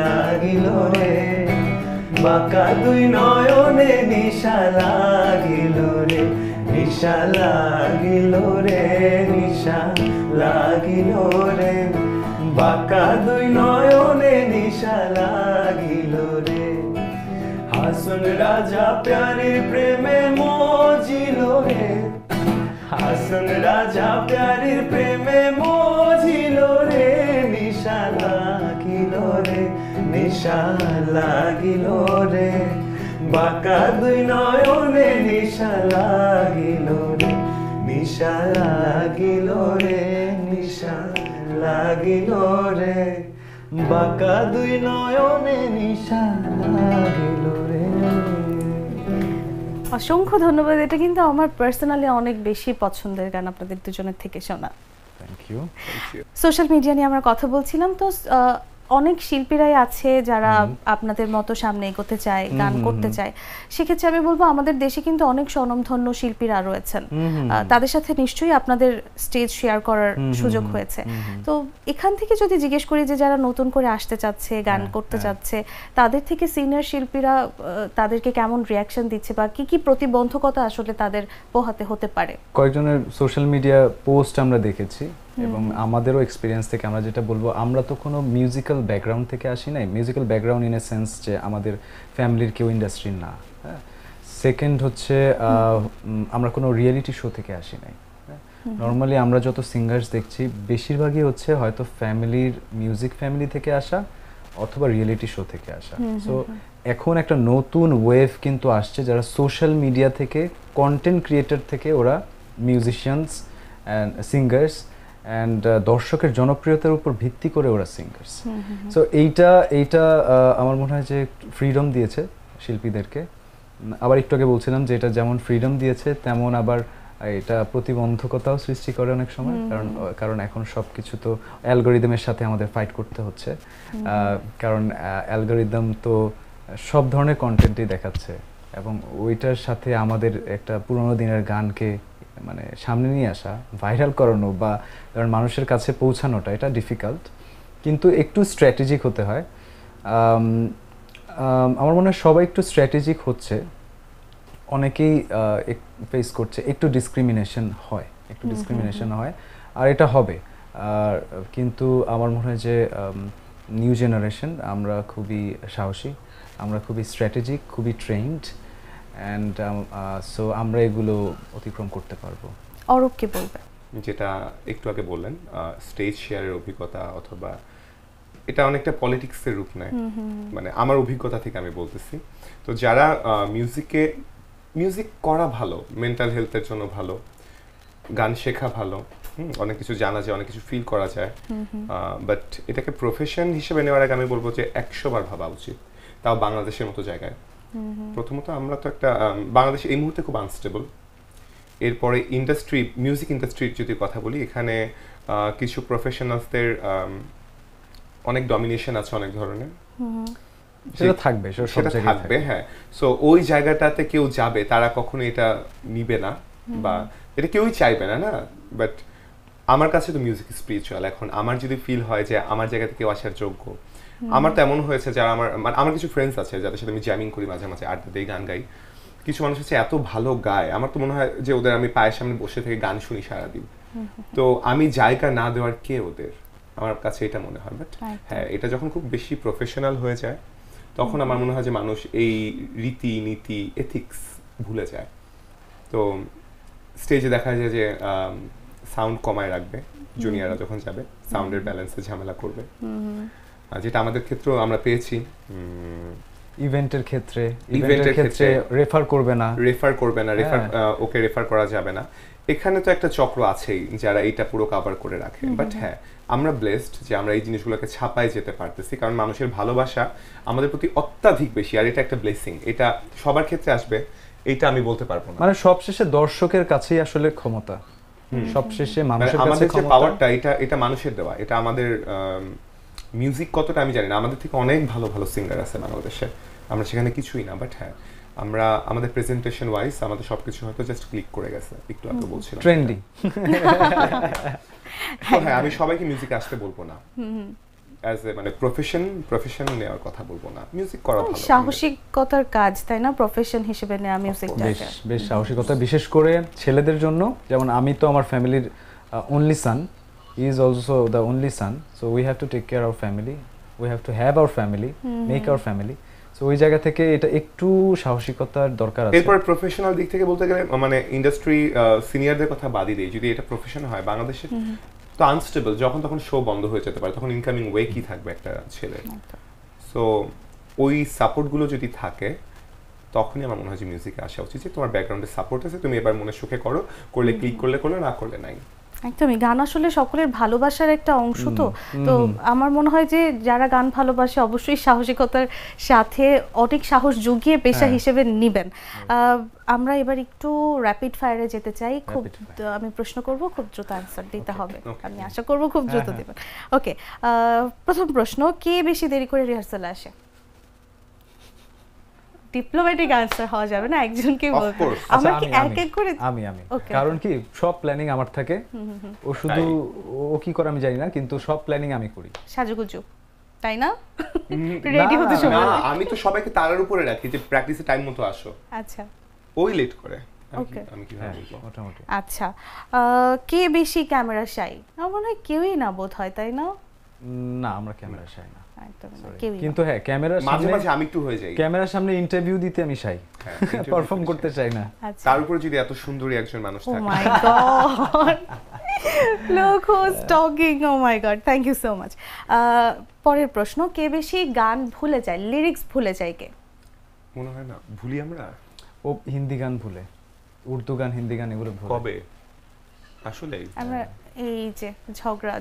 লাগিল রে, বাঁকা দুই নয়নে নিশা লাগিল রে, নিশা লাগিল রে, নিশা লাগিল রে, বাঁকা দুই নয়নে নিশা লাগিল রে। হাসন রাজা প্যারে প্রেমে মজিল রে, হাসন রাজা প্যারে প্রেমে মজিল রে, নিশা লাগিল রে, নিশা লাগিল রে, বাঁকা দুই নয়নে নিশা লাগিল রে, নিশা লাগিল রে, নিশা লাগিল রে, বাঁকা দুই নয়নে নিশা লাগিল রে। অসংখ্য ধন্যবাদ। এটা কিন্তু আমার পার্সোনালি অনেক বেশি পছন্দের গান আপনাদের দুজনের থেকে শোনা। Thank you. সোশ্যাল মিডিয়া নিয়ে আমরা কথা বলছিলাম, তো অনেক শিল্পীরাই আছে যারা আপনাদের মতো সামনে এগোতে চায়, গান করতে চায়। সেক্ষেত্রে আমি বলবো আমাদের দেশে কিন্তু অনেক স্বনামধন্য শিল্পীরা রয়েছেন, তাদের সাথে নিশ্চয়ই আপনাদের স্টেজ শেয়ার করার সুযোগ হয়েছে। তো এখান থেকে যদি জিজ্ঞেস করি যে যারা নতুন করে আসতে চাচ্ছে, গান করতে চাচ্ছে, তাদের থেকে সিনিয়র শিল্পীরা তাদেরকে কেমন রিয়াকশন দিচ্ছে বা কি কি প্রতিবন্ধকতা আসলে তাদের পোহাতে হতে পারে? কয়েকজনের সোশ্যাল মিডিয়া পোস্ট আমরা দেখেছি এবং আমাদেরও এক্সপিরিয়েন্স থেকে আমরা যেটা বলবো, আমরা তো কোনো মিউজিক্যাল ব্যাকগ্রাউন্ড থেকে আসি নাই। Musical background in a sense যে আমাদের ফ্যামিলির কেউ ইন্ডাস্ট্রির না। সেকেন্ড হচ্ছে আমরা কোনো রিয়েলিটি শো থেকে আসি নাই। নর্মালি আমরা যত সিঙ্গার্স দেখছি বেশিরভাগই হচ্ছে হয়তো ফ্যামিলির মিউজিক ফ্যামিলি থেকে আসা অথবা রিয়েলিটি শো থেকে আসা। সো এখন একটা নতুন ওয়েভ কিন্তু আসছে, যারা সোশ্যাল মিডিয়া থেকে কন্টেন্ট ক্রিয়েটর থেকে ওরা মিউজিশিয়ানস অ্যান্ড সিঙ্গার্স অ্যান্ড দর্শকের জনপ্রিয়তার উপর ভিত্তি করে ওরা সিঙ্গার্স। সো এইটা আমার মনে হয় যে ফ্রিডম দিয়েছে শিল্পীদেরকে। আবার একটু আগে বলছিলাম যে এটা যেমন ফ্রিডম দিয়েছে তেমন আবার এটা প্রতিবন্ধকতাও সৃষ্টি করে অনেক সময়, কারণ এখন সব কিছু তো অ্যালগোরিদমের সাথে আমাদের ফাইট করতে হচ্ছে। কারণ অ্যালগোরিদম তো সব ধরনের কন্টেন্টই দেখাচ্ছে এবং ওইটার সাথে আমাদের একটা পুরোনো দিনের গানকে মানে সামনে নিয়ে আসা, ভাইরাল করানো বা কারণ মানুষের কাছে পৌঁছানোটা এটা ডিফিকাল্ট, কিন্তু একটু স্ট্র্যাটেজিক হতে হয়। আমার মনে হয় সবাই একটু স্ট্র্যাটেজিক হচ্ছে, অনেকেই ফেস করছে, একটু ডিসক্রিমিনেশন হয়, আর এটা হবে। আর কিন্তু আমার মনে হয় যে নিউ জেনারেশন আমরা খুবই সাহসী, আমরা খুবই স্ট্র্যাটেজিক, খুবই ট্রেন্ড, অ্যান্ড সো আমরা এগুলো অতিক্রম করতে পারবো। অরূপ কি বলবে? যেটা একটু আগে বললেন স্টেজ শেয়ারের অভিজ্ঞতা, অথবা এটা অনেকটা পলিটিক্সের রূপ নেয়, মানে আমার অভিজ্ঞতা থেকে আমি বলতেছি। তো যারা মিউজিক করা ভালো, মেন্টাল হেলথের জন্য ভালো, গান শেখা ভালো, অনেক কিছু জানা যায়, অনেক কিছু ফিল করা যায়, বাট এটাকে প্রফেশন হিসেবে নেওয়ার আগে আমি বলবো যে 100 বার ভাবা উচিত, তাও বাংলাদেশের মতো জায়গায়। প্রথমত আমরা তো একটা বাংলাদেশ এই মুহূর্তে খুব আনস্টেবল। এরপরে ইন্ডাস্ট্রি, মিউজিক ইন্ডাস্ট্রির যদি কথা বলি, এখানে কিছু প্রফেশনালসদের অনেক ডমিনেশন আছে অনেক ধরনের, সেটা থাকবে, সেটা থাকবে। হ্যাঁ, সো ওই জায়গাটাতে কেউ যাবে, তারা কখনো এটা নিবে না বা এটা কেউই চাইবে না, না। বাট আমার কাছে তো মিউজিক স্পিরিচুয়াল। এখন আমার যদি ফিল হয় যে আমার জায়গাতে কেউ আসার যোগ্য, আমার তো এমন হয়েছে যারা আমার কিছু ফ্রেন্ডস আছে যাদের সাথে আমি জ্যামিং করি, মাঝে মাঝে আড্ডা দিই, গান গাই। কিছু মানুষ আছে এত ভালো গায়, আমার তো মনে হয় যে ওদের আমি পায়ের সামনে বসে থেকে গান শুনি সারাদিন। তো আমি জায়গা না দেওয়ার কে ওদের, আমার কাছে এটা মনে হয়। বাট হ্যাঁ, এটা যখন খুব বেশি প্রফেশনাল হয়ে যায় তখন আমার মনে হয় যে মানুষ এই রীতি নীতি এথিক্স ভুলে যায়। তো স্টেজে দেখা যায় যে সাউন্ড কমায় রাখবে, জুনিয়ররা যখন যাবে সাউন্ডের ব্যালেন্সে ঝামেলা করবে, যেটা আমাদের ক্ষেত্রেও আমরা পেয়েছি। ইভেন্টের ক্ষেত্রে রেফার করবে না, ওকে রেফার করা যাবে না। এখানে তো একটা চক্র আছেই যারা এটা পুরো কভার করে রাখে। বাট হ্যাঁ, আমরা ব্লেসড যে আমরা এই জিনিসগুলোকে ছাপায় যেতে পারতেছি, কারণ মানুষের ভালোবাসা আমাদের প্রতি অত্যাধিক বেশি, আর এটা একটা ব্লেসিং। এটা সবার ক্ষেত্রে আসবে এটা আমি বলতে পারবো না। মানে সবশেষে দর্শকের কাছেই আসলে ক্ষমতা, সবশেষে মানুষের কাছে আমাদের যে ক্ষমতা, পাওয়ারটা এটা মানুষের দেওয়া। এটা আমাদের মিউজিক কতটা আমি জানি না, আমাদের থেকে অনেক ভালো ভালো সিঙ্গার আছে বাংলাদেশে, আমরা সেখানে কিছুই না। বাট হ্যাঁ, আমরা আমাদের প্রেজেন্টেশন ওয়াইজ আমাদের সবকিছু হয়তো জাস্ট ক্লিক করে গেছে, একটু আগে বলছিলাম ট্রেন্ডি। হ্যাঁ, আমি সবাইকে মিউজিকে আসতে বলবো না, অ্যাজ এ মানে প্রফেশন নেওয়ার কথা বলবো না। মিউজিক করা ভালো, সাহসিকতার কাজ, তাই না? প্রফেশন হিসেবে নেওয়া মিউজিকটাকে বেশ সাহসিকতা, বিশেষ করে ছেলেদের জন্য। যেমন আমি তো আমার ফ্যামিলির only son, he is also the only son, so we have to take care our family, we have to have our family, make our family. So ওই জায়গা থেকে এটা একটু সাহসিকতার দরকার আছে। এরপর প্রফেশনাল দিক থেকে বলতে গেলে মানে ইন্ডাস্ট্রি সিনিয়রদের কথা বাদই দেই, যদি এটা প্রফেশন হয় বাংলাদেশে তো আনস্টেবল, যখন তখন শো বন্ধ হয়ে যেতে পারে, তখন ইনকামিং ওয়ে কি থাকবে একটা ছেলে। সো ওই সাপোর্টগুলো যদি থাকে তখনই আমার মনে হয় যে মিউজিকে আসা উচিত, যে তোমার ব্যাকগ্রাউন্ডে সাপোর্ট আছে, তুমি এবার মনে সুখে করো, করলে ক্লিক করলে, না করলে নাই। একদমই, গান আসলে সকলের ভালোবাসার একটা অংশ, তো তো আমার মনে হয় যে যারা গান ভালোবাসে অবশ্যই সাহসিকতার সাথে অনেক সাহস জুগিয়ে পেশা হিসেবে নিবেন। আমরা এবার একটু র্যাপিড ফায়ারে যেতে চাই। খুব আমি প্রশ্ন করব, খুব দ্রুত অ্যান্সার দিতে হবে, আমি আশা করব খুব দ্রুত দেবেন। ওকে, প্রথম প্রশ্ন, কে বেশি দেরি করে রিহার্সালে আসে? ডিপ্লোম্যাটিক আনসার হওয়া যাবে না, একজনকে বলতে। আমরা কি এক এক করে? আমি কারণ কি সব প্ল্যানিং আমার থাকে, ও শুধু ও কি করে আমি জানি না, কিন্তু সব প্ল্যানিং আমি করি। সাজুগুজু, তাই না? রেডি হতে সময় না, আমি তো সবাইকে তারার উপরে রাখি যে প্র্যাকটিসে টাইম মতো আসো। আচ্ছা, ওই লেট করে। ওকে, আমি কিভাবে বলবো? মোটামুটি। আচ্ছা, কে বেশি ক্যামেরা শাই? আমার মনে হয় কেউই না, বোধ হয়, তাই না? না, আমরা ক্যামেরা শাই না, একদম না, কেউই। কিন্তু হ্যাঁ ক্যামেরার মাঝে সামনে মাঝে আমি একটু হয়ে যাই, ক্যামেরার সামনে ইন্টারভিউ দিতে আমি শাই, পারফর্ম করতে চাই না। আচ্ছা, তার উপরে যদি এত সুন্দরী একজন মানুষ ও থাকে। মাই god, look who's talking, oh my god, thank you so much. পরের প্রশ্ন, কে বেশি গান ভুলে যায়, লিরিক্স ভুলে যায় কে? মনে হয় না ভুলি আমরা। ও হিন্দি গান ভুলে, উর্দু গান, হিন্দি গান এগুলো ভুলে। কবে? আসলে আমরা এই যে ঝগড়া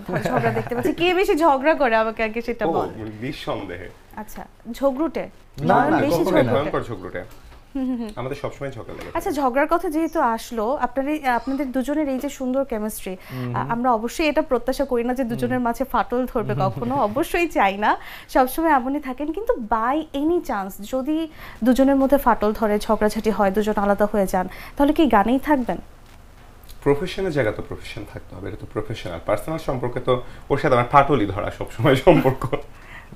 দেখতে পাচ্ছি, কে বেশি ঝগড়া করে আমাকে আগে সেটা বল। নিঃসন্দেহে। আচ্ছা, ঝগড়ুটে? না, বেশি কখনোই না। ভয়ঙ্কর ঝগড়ুটে। আমাদের সবসময় ঝগড়া লাগে। আচ্ছা, ঝগড়ার কথা যেহেতু আসলো, আপনাদের দুজনের এই যে সুন্দর কেমিস্ট্রি, আমরা অবশ্যই এটা প্রত্যাশা করি না যে দুজনের মাঝে ফাটল ধরবে কখনো, অবশ্যই চাই না, সবসময় এমনই থাকেন। কিন্তু বাই এনি চান্স যদি দুজনের মধ্যে ফাটল ধরে, ঝগড়াঝাটি হয়, দুজন আলাদা হয়ে যান, তাহলে কি গানেই থাকবেন? প্রফেশনের জায়গা তো প্রফেশন থাকতে হবে, এটা তো প্রফেশনাল। পার্সোনাল সম্পর্কে তো ওর সাথে আমার ফাটলই ধরা সবসময় সম্পর্ক।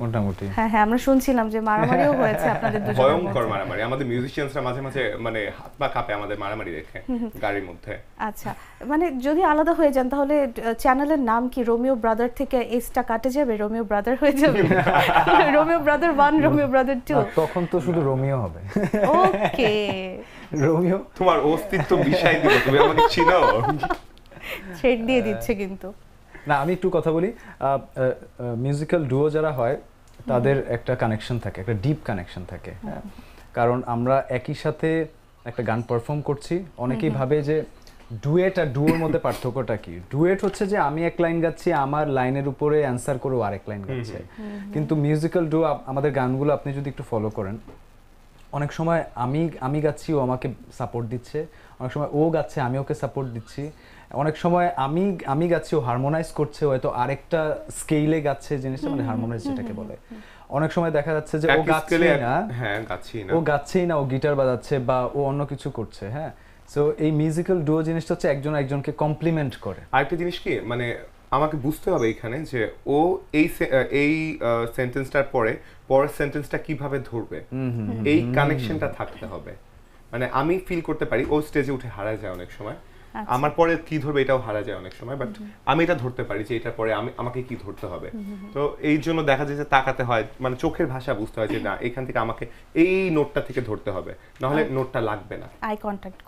মোটামুটি। হ্যাঁ, আমরা শুনছিলাম যে মারামারিও হয়েছে আপনাদের দুজনের ভয়ঙ্কর মধ্যে। মারামারি। আমাদের মিউজিশিয়ানসরা মাঝে মাঝে মানে হাত পা কাঁপে আমাদের মারামারি দেখে গাড়ির মধ্যে। আচ্ছা, মানে যদি আলাদা হয়ে যান তাহলে চ্যানেলের নাম কি রোমিও ব্রাদার থেকে এসটা কাটে যাবে, রোমিও ব্রাদার হয়ে যাবে? Romeo brother 1, Romeo brother 2? তখন তো শুধু রোমিও হবে। ওকে, রোমিও তোমার অস্তিত্ব বিষয় দিবে, তুমি আমাকে চিনো। ছেড় দিয়ে দিচ্ছে কিন্তু। না, আমি একটু কথা বলি। মিউজিক্যাল ডুও যারা হয় তাদের একটা কানেকশন থাকে, একটা ডিপ কানেকশন থাকে, হ্যাঁ। কারণ আমরা একই সাথে একটা গান পারফর্ম করছি, অনেকেই ভাবে যে ডুয়েট আর ডুয়োর মধ্যে পার্থক্যটা কি। ডুয়েট হচ্ছে যে আমি এক লাইন গাচ্ছি, আমার লাইনের উপরে অ্যান্সার করে ও আরেক লাইন গাচ্ছে। কিন্তু মিউজিক্যাল ডুও, আমাদের গানগুলো আপনি যদি একটু ফলো করেন, অনেক সময় আমি গাচ্ছি, ও আমাকে সাপোর্ট দিচ্ছে, অনেক সময় ও গাচ্ছে, আমি ওকে সাপোর্ট দিচ্ছি, অনেক সময় আমি গাচ্ছি, ও হারমোনাইজ করছে, হয়তো আরেকটা স্কেলে গাচ্ছে, জিনিসটা মানে হারমোনাইজ যেটাকে বলে। অনেক সময় দেখা যাচ্ছে যে ও গাচ্ছেই না, ও গাচ্ছেই না, ও গিটার বাজাচ্ছে বা ও অন্য কিছু করছে, হ্যাঁ। সো এই মিউজিক্যাল ডুও জিনিসটা হচ্ছে একজন একজনকে কমপ্লিমেন্ট করে। আরেকটা জিনিস কি, মানে আমাকে বুঝতে হবে এখানে যে ও এই সেন্টেন্সটার পরের সেন্টেন্সটা কিভাবে ধরবে, এই কানেকশনটা থাকতে হবে। মানে আমি ফিল করতে পারি ও স্টেজে উঠে হারায় যায় অনেক সময়, আমার পরে কি ধরবে এটাও হারা যায় অনেক সময়, বাট আমি এটা ধরতে পারি যে এটার পরে আমাকে কি ধরতে হবে। তো এই জন্য দেখা যায় যে তাকাতে হয়, মানে চোখের ভাষা বুঝতে হয় যে না, এখান থেকে আমাকে এই নোটটা থেকে ধরতে হবে, নাহলে নোটটা লাগবে না। Eye contact.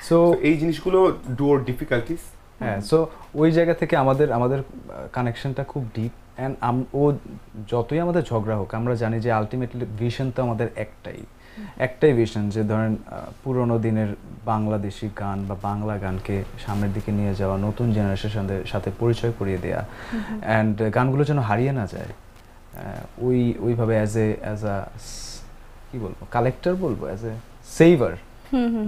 সো এই জিনিসগুলো ডুয়োর ডিফিকাল্টিস। হ্যাঁ, সো ওই জায়গা থেকে আমাদের কানেকশনটা খুব ডিপ। অ্যান্ড ও যতই আমাদের ঝগড়া হোক, আমরা জানি যে আলটিমেটলি ভিশন তো আমাদের একটাই ভিশন, যে ধরেন পুরোনো দিনের বাংলাদেশি গান বা বাংলা গানকে সামনের দিকে নিয়ে যাওয়া, নতুন জেনারেশনের সাথে পরিচয় করিয়ে দেওয়া, অ্যান্ড গানগুলো যেন হারিয়ে না যায়। ওইভাবে অ্যাজ আ কি বলবো, কালেক্টর বলবো, অ্যাজ এ সেভার,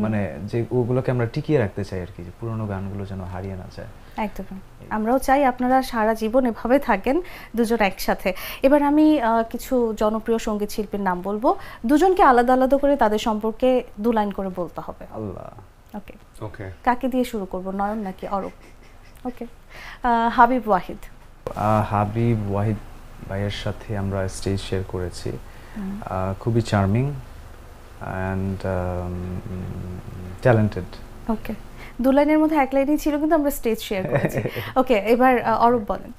মানে যে ওগুলোকে আমরা টিকিয়ে রাখতে চাই আর কি, যে পুরোনো গানগুলো যেন হারিয়ে না যায়। একদম, আমরাও চাই আপনারা সারা জীবন এভাবে থাকেন দুজন একসাথে। এবার আমি কিছু জনপ্রিয় সঙ্গীত শিল্পীর নাম বলবো, দুজনকে আলাদা আলাদা করে তাদের সম্পর্কে 2 লাইন করে বলতে হবে। আল্লাহ, ওকে, কাকে দিয়ে শুরু করব, নয়ন নাকি অরূপ? ওকে, হাবিব ওয়াহিদ। হাবিব ওয়াহিদ ভাইয়ের সাথে আমরা স্টেজ শেয়ার করেছি, খুবই চার্মিং অ্যান্ড ট্যালেন্টেড। ওকে, 2 লাইনের মধ্যে 1 লাইনই ছিল, কিন্তু আমরা স্টেজ শেয়ার করেছি। ওকে, এবার অরূপ বলেন।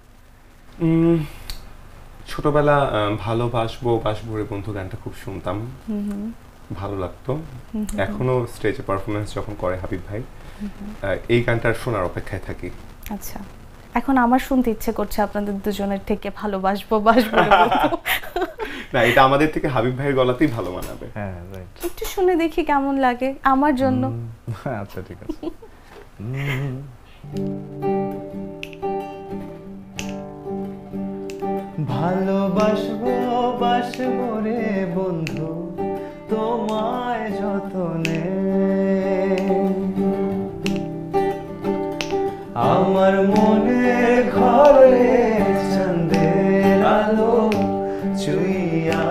ছোটবেলা ভালোবাসবো রে বন্ধু গানটা খুব শুনতাম, ভালো লাগতো। এখনো স্টেজে পারফরমেন্স যখন করে হাবিব ভাই, এই গানটার শোনার অপেক্ষায় থাকি। আচ্ছা, এখন আমার শুনতে ইচ্ছে করছে আপনাদের দুজনের থেকে ভালোবাসবো রে বন্ধু। না, এটা আমাদের থেকে হাবিব ভাইয়ের গলাতেই ভালো মানাবে। হ্যাঁ, রাইট, একটু শুনে দেখি কেমন লাগে আমার জন্য। আচ্ছা, ঠিক আছে। ভালোবাসবো বাসবো রে বন্ধু তোমায় যতনে, আমার মনে ঘরে চাঁদের আলো চুইয়া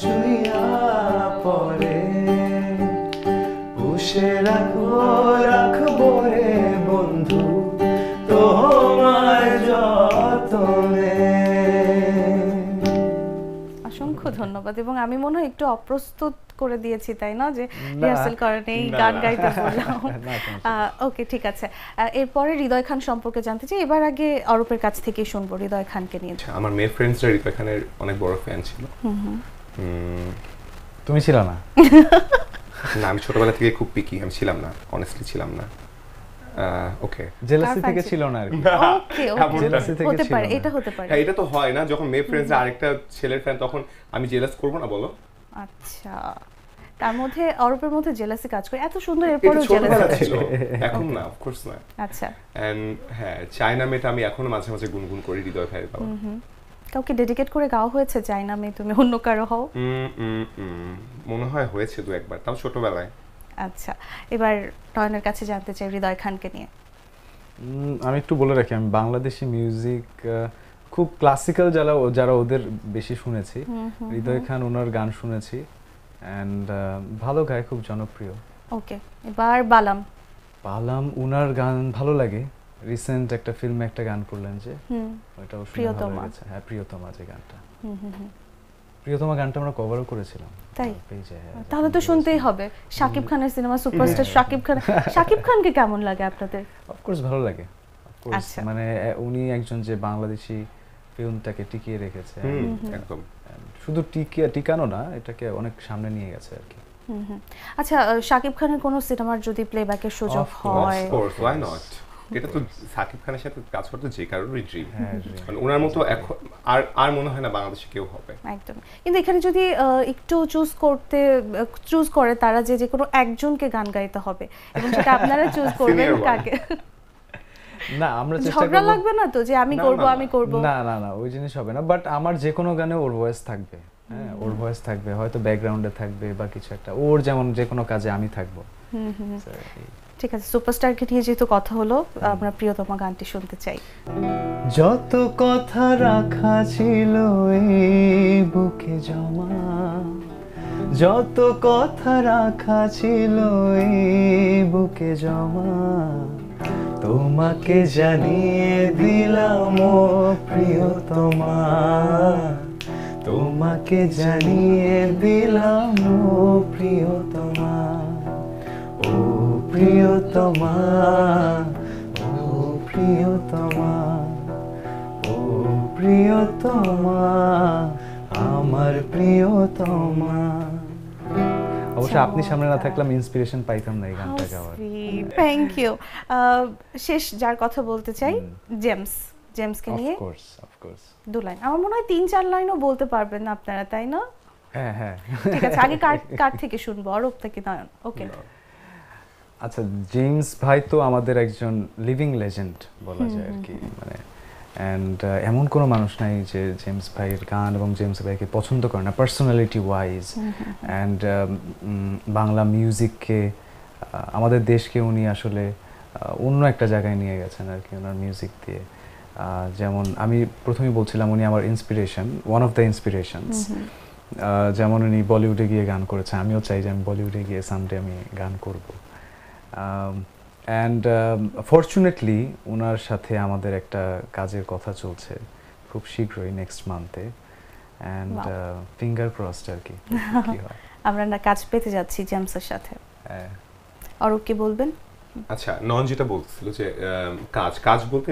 চুইয়া পরে, পুষে রাখবো রাখবো রে বন্ধু তোমায় যতনে। অসংখ্য ধন্যবাদ। এবং আমি মনে হয় একটু অপ্রস্তুত করে দিয়েছি, তাই না, যে রিহার্সাল করেন এই গান গাইতে বললাম। ওকে, ঠিক আছে। এরপরে হৃদয় খান সম্পর্কে জানতে চাই, এবার আগে অরূপের কাছ থেকেই শুনবো হৃদয় খানকে নিয়ে। আমার মেয়ে ফ্রেন্ডসরা হৃদয় খানের অনেক বড় ফ্যান ছিল। তুমি ছিল না? না, আমি ছোটবেলা থেকে খুব পিকি, আমি ছিলাম না, অনেস্টলি ছিলাম না। ওকে, জেলাসি থেকে ছিল না আর কি। ওকে ওকে, জেলাসি থেকে হতে ছিল পারে, না। এটা হতে পারে। হ্যাঁ, এটা তো হয় না, যখন মেয়ে ফ্রেন্ডসরা আরেকটা ছেলের ফ্যান তখন আমি জেলাস করব না, বলো? আচ্ছা, তার মধ্যে অরূপের মধ্যে জেলাসি কাজ করে, এত সুন্দর, এটা এরপরও ছোটবেলা জেলাসি ছিল, এখন না, অফ কোর্স না। আচ্ছা, এন্ড হ্যাঁ, চায়না মেয়েটা আমি এখনো মাঝে মাঝে গুনগুন করি হৃদয় ভাইয়ের গাওয়া। কাউকে ডেডিকেট করে গাওয়া হয়েছে চায়না মেয়ে তুমি অন্য কারো হও? মনে হয় হয়েছে দু একবার, তাও ছোটবেলায়। আচ্ছা, এবার নয়নের কাছে জানতে চাই হৃদয় খানকে নিয়ে। আমি একটু বলে রাখি, আমি বাংলাদেশি মিউজিক খুব ক্লাসিক্যাল যারা ওদের বেশি শুনেছি। হৃদয় খান, ওনার গান শুনেছি, অ্যান্ড ভালো গায়, খুব জনপ্রিয়। ওকে, এবার বালাম, ওনার গান ভালো লাগে। রিসেন্ট একটা ফিল্মে একটা গান করলেন যে, ওটা প্রিয়তমা। হ্যাঁ, প্রিয়তমা যে গানটা, প্রিয়তমা গানটা আমরা কভারও করেছিলাম তাই? পেজে। তাহলে তো শুনতেই হবে। শাকিব খানের সিনেমা, সুপারস্টার শাকিব খানকে কেমন লাগে আপনাদের? অফকোর্স ভালো লাগে, অফকোর্স। আচ্ছা। মানে উনি একজন যে বাংলাদেশি ফিল্মটাকে টিকিয়ে রেখেছে, একদম। শুধু টিকানো না, এটাকে অনেক সামনে নিয়ে গেছে আর কি। আচ্ছা, শাকিব খানের কোনো সিনেমার যদি প্লেব্যাকের সুযোগ হয়? Of course, why not? এটা তো সাকিব খানের সাথে কাজ করতে যে কারোরই ড্রিম। হ্যাঁ, ওনার মতো এখন আর মনে হয় না বাংলাদেশে কেউ হবে। একদম। কিন্তু এখানে যদি একটু চুজ করে তারা যে কোনো একজনকে গান গাইতে হবে, এবং সেটা আপনারা চুজ করবেন কাকে? না, আমরা চেষ্টা ঝগড়া করব। লাগবে না তো যে আমি করব? না, ওই জিনিস হবে না। বাট আমার যে কোনো গানে ওর ভয়েস থাকবে। হ্যাঁ, ওর ভয়েস থাকবে, হয়তো ব্যাকগ্রাউন্ডে থাকবে বা কিছু একটা, ওর যেমন যে কোনো কাজে আমি থাকবো। ঠিক আছে, সুপারস্টারকে নিয়ে যেহেতু কথা হলো, আমরা প্রিয়তমা গানটি শুনতে চাই। যত কথা রাখা ছিল এই বুকে জমা, যত কথা রাখা ছিল এই বুকে জমা, তোমাকে জানিয়ে দিলাম ও প্রিয়তমা, তোমাকে জানিয়ে দিলাম ও প্রিয়তমা, ও প্রিয়তমা, ও প্রিয়তমা, ও প্রিয়তমা, আমার প্রিয়তমা। অবশ্য আপনি সামনে না থাকলে আমি ইন্সপিরেশন পাইতাম না এই গানটা গাওয়ার। Thank you. শেষ যার কথা বলতে চাই, জেমসকে নিয়ে অফকোর্স 2 লাইন, আমার মনে হয় 3-4 লাইনও বলতে পারবেন না আপনারা, তাই না? হ্যাঁ। ঠিক আছে, আগে কার থেকে শুনবো, অরূপ থেকে নয়ন? ওকে। আচ্ছা, জেমস ভাই তো আমাদের একজন লিভিং লেজেন্ড বলা যায় আর কি। মানে অ্যান্ড এমন কোনো মানুষ নাই যে জেমস ভাইয়ের গান এবং জেমস ভাইকে পছন্দ করে না, পার্সোনালিটি ওয়াইজ। অ্যান্ড বাংলা মিউজিককে, আমাদের দেশকে উনি আসলে অন্য একটা জায়গায় নিয়ে গেছেন আর কি ওনার মিউজিক দিয়ে। যেমন আমি প্রথমেই বলছিলাম, উনি আমার ইন্সপিরেশন, ওয়ান অফ দ্য ইন্সপিরেশনস। যেমন উনি বলিউডে গিয়ে গান করেছেন, আমিও চাই যে আমি বলিউডে গিয়ে সামডে আমি গান করব। অ্যান্ড ফরচুনেটলি ওনার সাথে আমাদের একটা কাজের কথা চলছে খুব শীঘ্রই, নেক্সট মান্থে। অ্যান্ড ফিঙ্গার ক্রসড আর কি হয়। আমরা না কাজ পেতে যাচ্ছি জেমসের সাথে। অরূপ কি বলবেন? আচ্ছা, নন যেটা বলছিল যে কাজ বলতে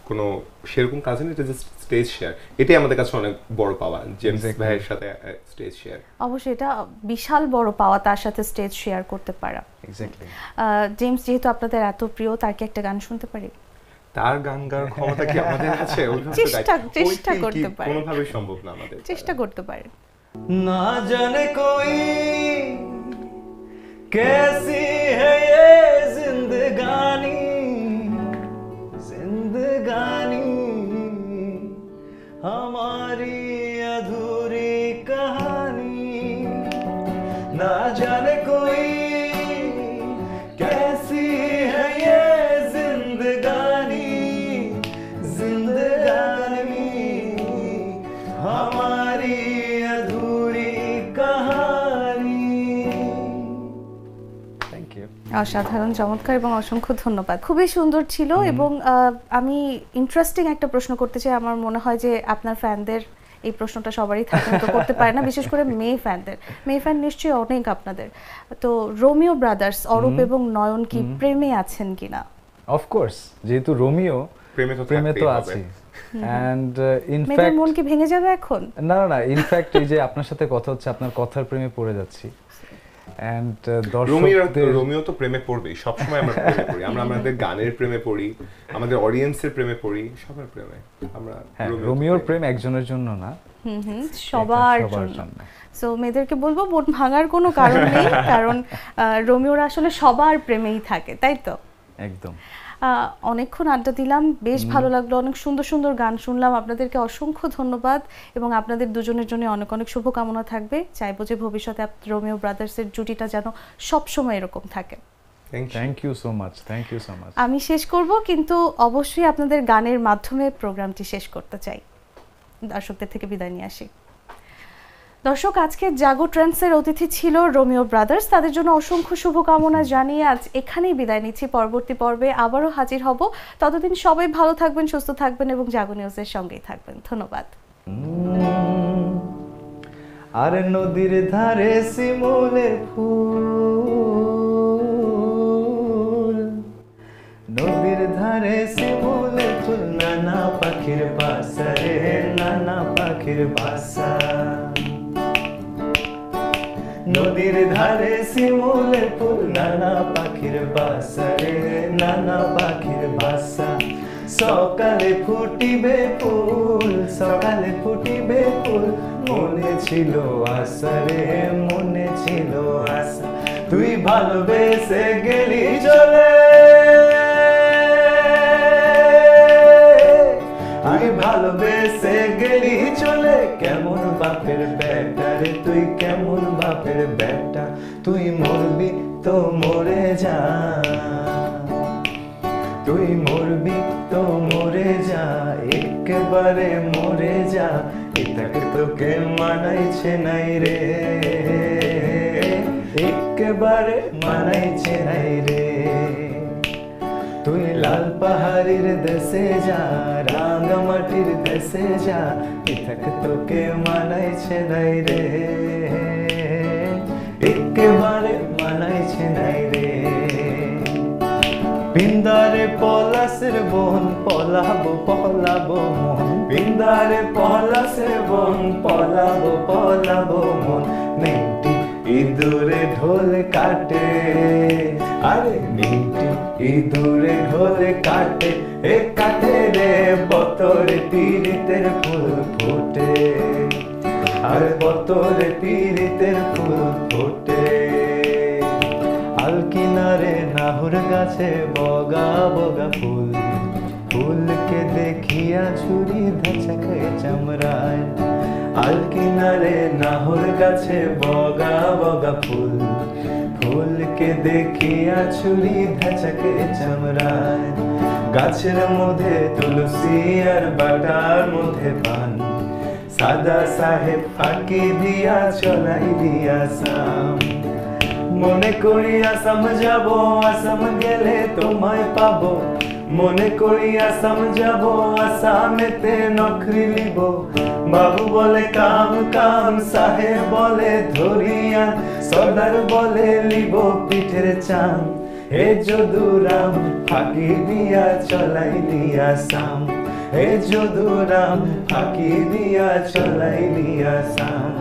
কোনো সেরকম কাজ নেই, এটা জাস্ট স্টেজ শেয়ার, এটাই আমাদের কাছে অনেক বড় পাওয়া, জেমস ভাইয়ের সাথে স্টেজ শেয়ার। অবশ্যই এটা বিশাল বড় পাওয়া, তার সাথে স্টেজ শেয়ার করতে পারা। এক্স্যাক্টলি। জেমস যেহেতু আপনাদের এত প্রিয়, তার কি একটা গান শুনতে পারি? তার গান গাওয়ার ক্ষমতা কি আমাদের আছে? চেষ্টা করতে পারি, কোনোভাবেই সম্ভব না আমাদের, চেষ্টা করতে পারি। না জানে কোই कैसी है ये जिंदगानी, जिंदगानी हमारी अधूरी कहानी ना जाने कोई कैसी है ये जिंदगानी जिंदगानी हमारी अधूरी कहानी। Thank you. অসাধারণ, চমৎকার এবং অসংখ্য ধন্যবাদ। খুবই সুন্দর ছিল এবং আমি ইন্টারেস্টিং একটা প্রশ্ন করতে চাই। আমার মনে হয় যে আপনার ফ্যানদের এই প্রশ্নটা সবারই থাকে, তো করতে পারে না, বিশেষ করে মেয়ে ফ্যানদের। মেয়ে ফ্যান নিশ্চয়ই অনেক আপনাদের। তো রোমিও ব্রাদার্স অরূপ এবং নয়ন কি প্রেমে আছেন কিনা? অফকোর্স, যেহেতু রোমিও প্রেমে তো আছি। অ্যান্ড মেয়েদের ইনফ্যাক্ট মন কি ভেঙে যাবে এখন? না না না, ইনফ্যাক্ট এই যে আপনার সাথে কথা হচ্ছে, আপনার কথার প্রেমে পড়ে যাচ্ছি। অ্যান্ড রোমিও তো প্রেমে পড়বেই, সবসময় আমরা প্রেমে পড়ি। আমরা আমাদের গানের প্রেমে পড়ি, আমাদের অডিয়েন্সের প্রেমে পড়ি, সবার প্রেমে আমরা। রোমিওর প্রেম একজনের জন্য না, সবার জন্য। সো মেয়েদেরকে বলবো মন ভাঙার কোনো কারণ নেই, কারণ রোমিওরা আসলে সবার প্রেমেই থাকে, তাই তো? একদম। অনেকক্ষণ আড্ডা দিলাম, বেশ ভালো লাগলো, অনেক সুন্দর সুন্দর গান শুনলাম। আপনাদেরকে অসংখ্য ধন্যবাদ এবং আপনাদের দুজনের জন্য অনেক অনেক শুভকামনা থাকবে। চাইবো যে ভবিষ্যতে রোমিও ব্রাদার্সের জুটিটা যেন সবসময় এরকম থাকে। Thank you so much, thank you so much. আমি শেষ করব, কিন্তু অবশ্যই আপনাদের গানের মাধ্যমে প্রোগ্রামটি শেষ করতে চাই। দর্শকদের থেকে বিদায় নিয়ে আসি। দর্শক, আজকে জাগো ট্রেন্ডসের অতিথি ছিল রোমিও ব্রাদার্স। তাদের জন্য অসংখ্য শুভকামনা জানিয়ে আজ এখানেই বিদায় নিচ্ছি। পরবর্তী পর্বে আবারও হাজির হব। ততদিন সবাই ভালো থাকবেন, সুস্থ থাকবেন এবং জাগো নিউজের সঙ্গেই থাকবেন। ধন্যবাদ। আর নদীর ধারে শিমুলের ফুল, নদীর ধারে শিমুলের ফুল, নানা পাখির বাসা রে নানা পাখির বাসা। নদীর ধারে শিমুলের ফুল, নানা পাখির বাসা রে নানা পাখির বাসা। সকালে ফুটিবে ফুল, সকালে ফুটিবে ফুল, মনে ছিল আশা রে মনে ছিল আশা। তুই ভালোবেসে গেলি চলে, তুই ভালোবেসে গেলি চলে, কেমন বাপের বেটা রে তুই কেমন বাপের বেটা। তুই মরবি তো মরে যা, তুই মরবি তো মরে যা, একেবারে মরে যা। এটাকে তোকে মানাইছে নাই রে, একেবারে মানাইছে নাই রে। তুই লাল পাহাড়ির দেশে যা, রাঙামাটির দেশে যা, এটাকে তোকে মানাইছে নাই রে, একেবারে মানাইছে নাই রে। বিন্দারে পলাশের বোন পলাবো পলাবো মন, বিন্দারে পলাশের বোন পলাবো পলাবো মন। মেয়েটি ইঁদুরে ঢোল কাটে, আরে মেয়েটি ইঁদুরে ঢোল কাটে, এ কাটে রে বতরে পীড়িতের ফুল ফোটে, আর বতরে পীড়িতের ফুল ফোটে। আল কিনারে নাহুর গাছে বগা বগা ফুল, ফুলকে দেখিয়া ছুরি ধাচাকে চামড়ায়। আল কিনারে নাহুর গাছে বগা বগা ফুল, ফুলকে দেখিয়া ছুরি ধাচাকে চামড়ায়। গাছের মধ্যে তুলসী আর বাটার মধ্যে পান, সাদা সাহেব ফাঁকি দিয়া চলাই দিয়া সাম। মনে করি আসাম যাব, আসাম গেলে তোমায় পাবো, মনে করি আসাম যাব, আসামেতে নকরি লিব। বাবু বলে কাম কাম, সাহেব বলে ধরিয়া, সর্দার বলে লিব পিঠের চাম। হে যদুরাম ফাঁকি দিয়া চলাই দিয়া সাম, হে যদুরাম ফাঁকি দিয়া চলাই দিয়া সাম।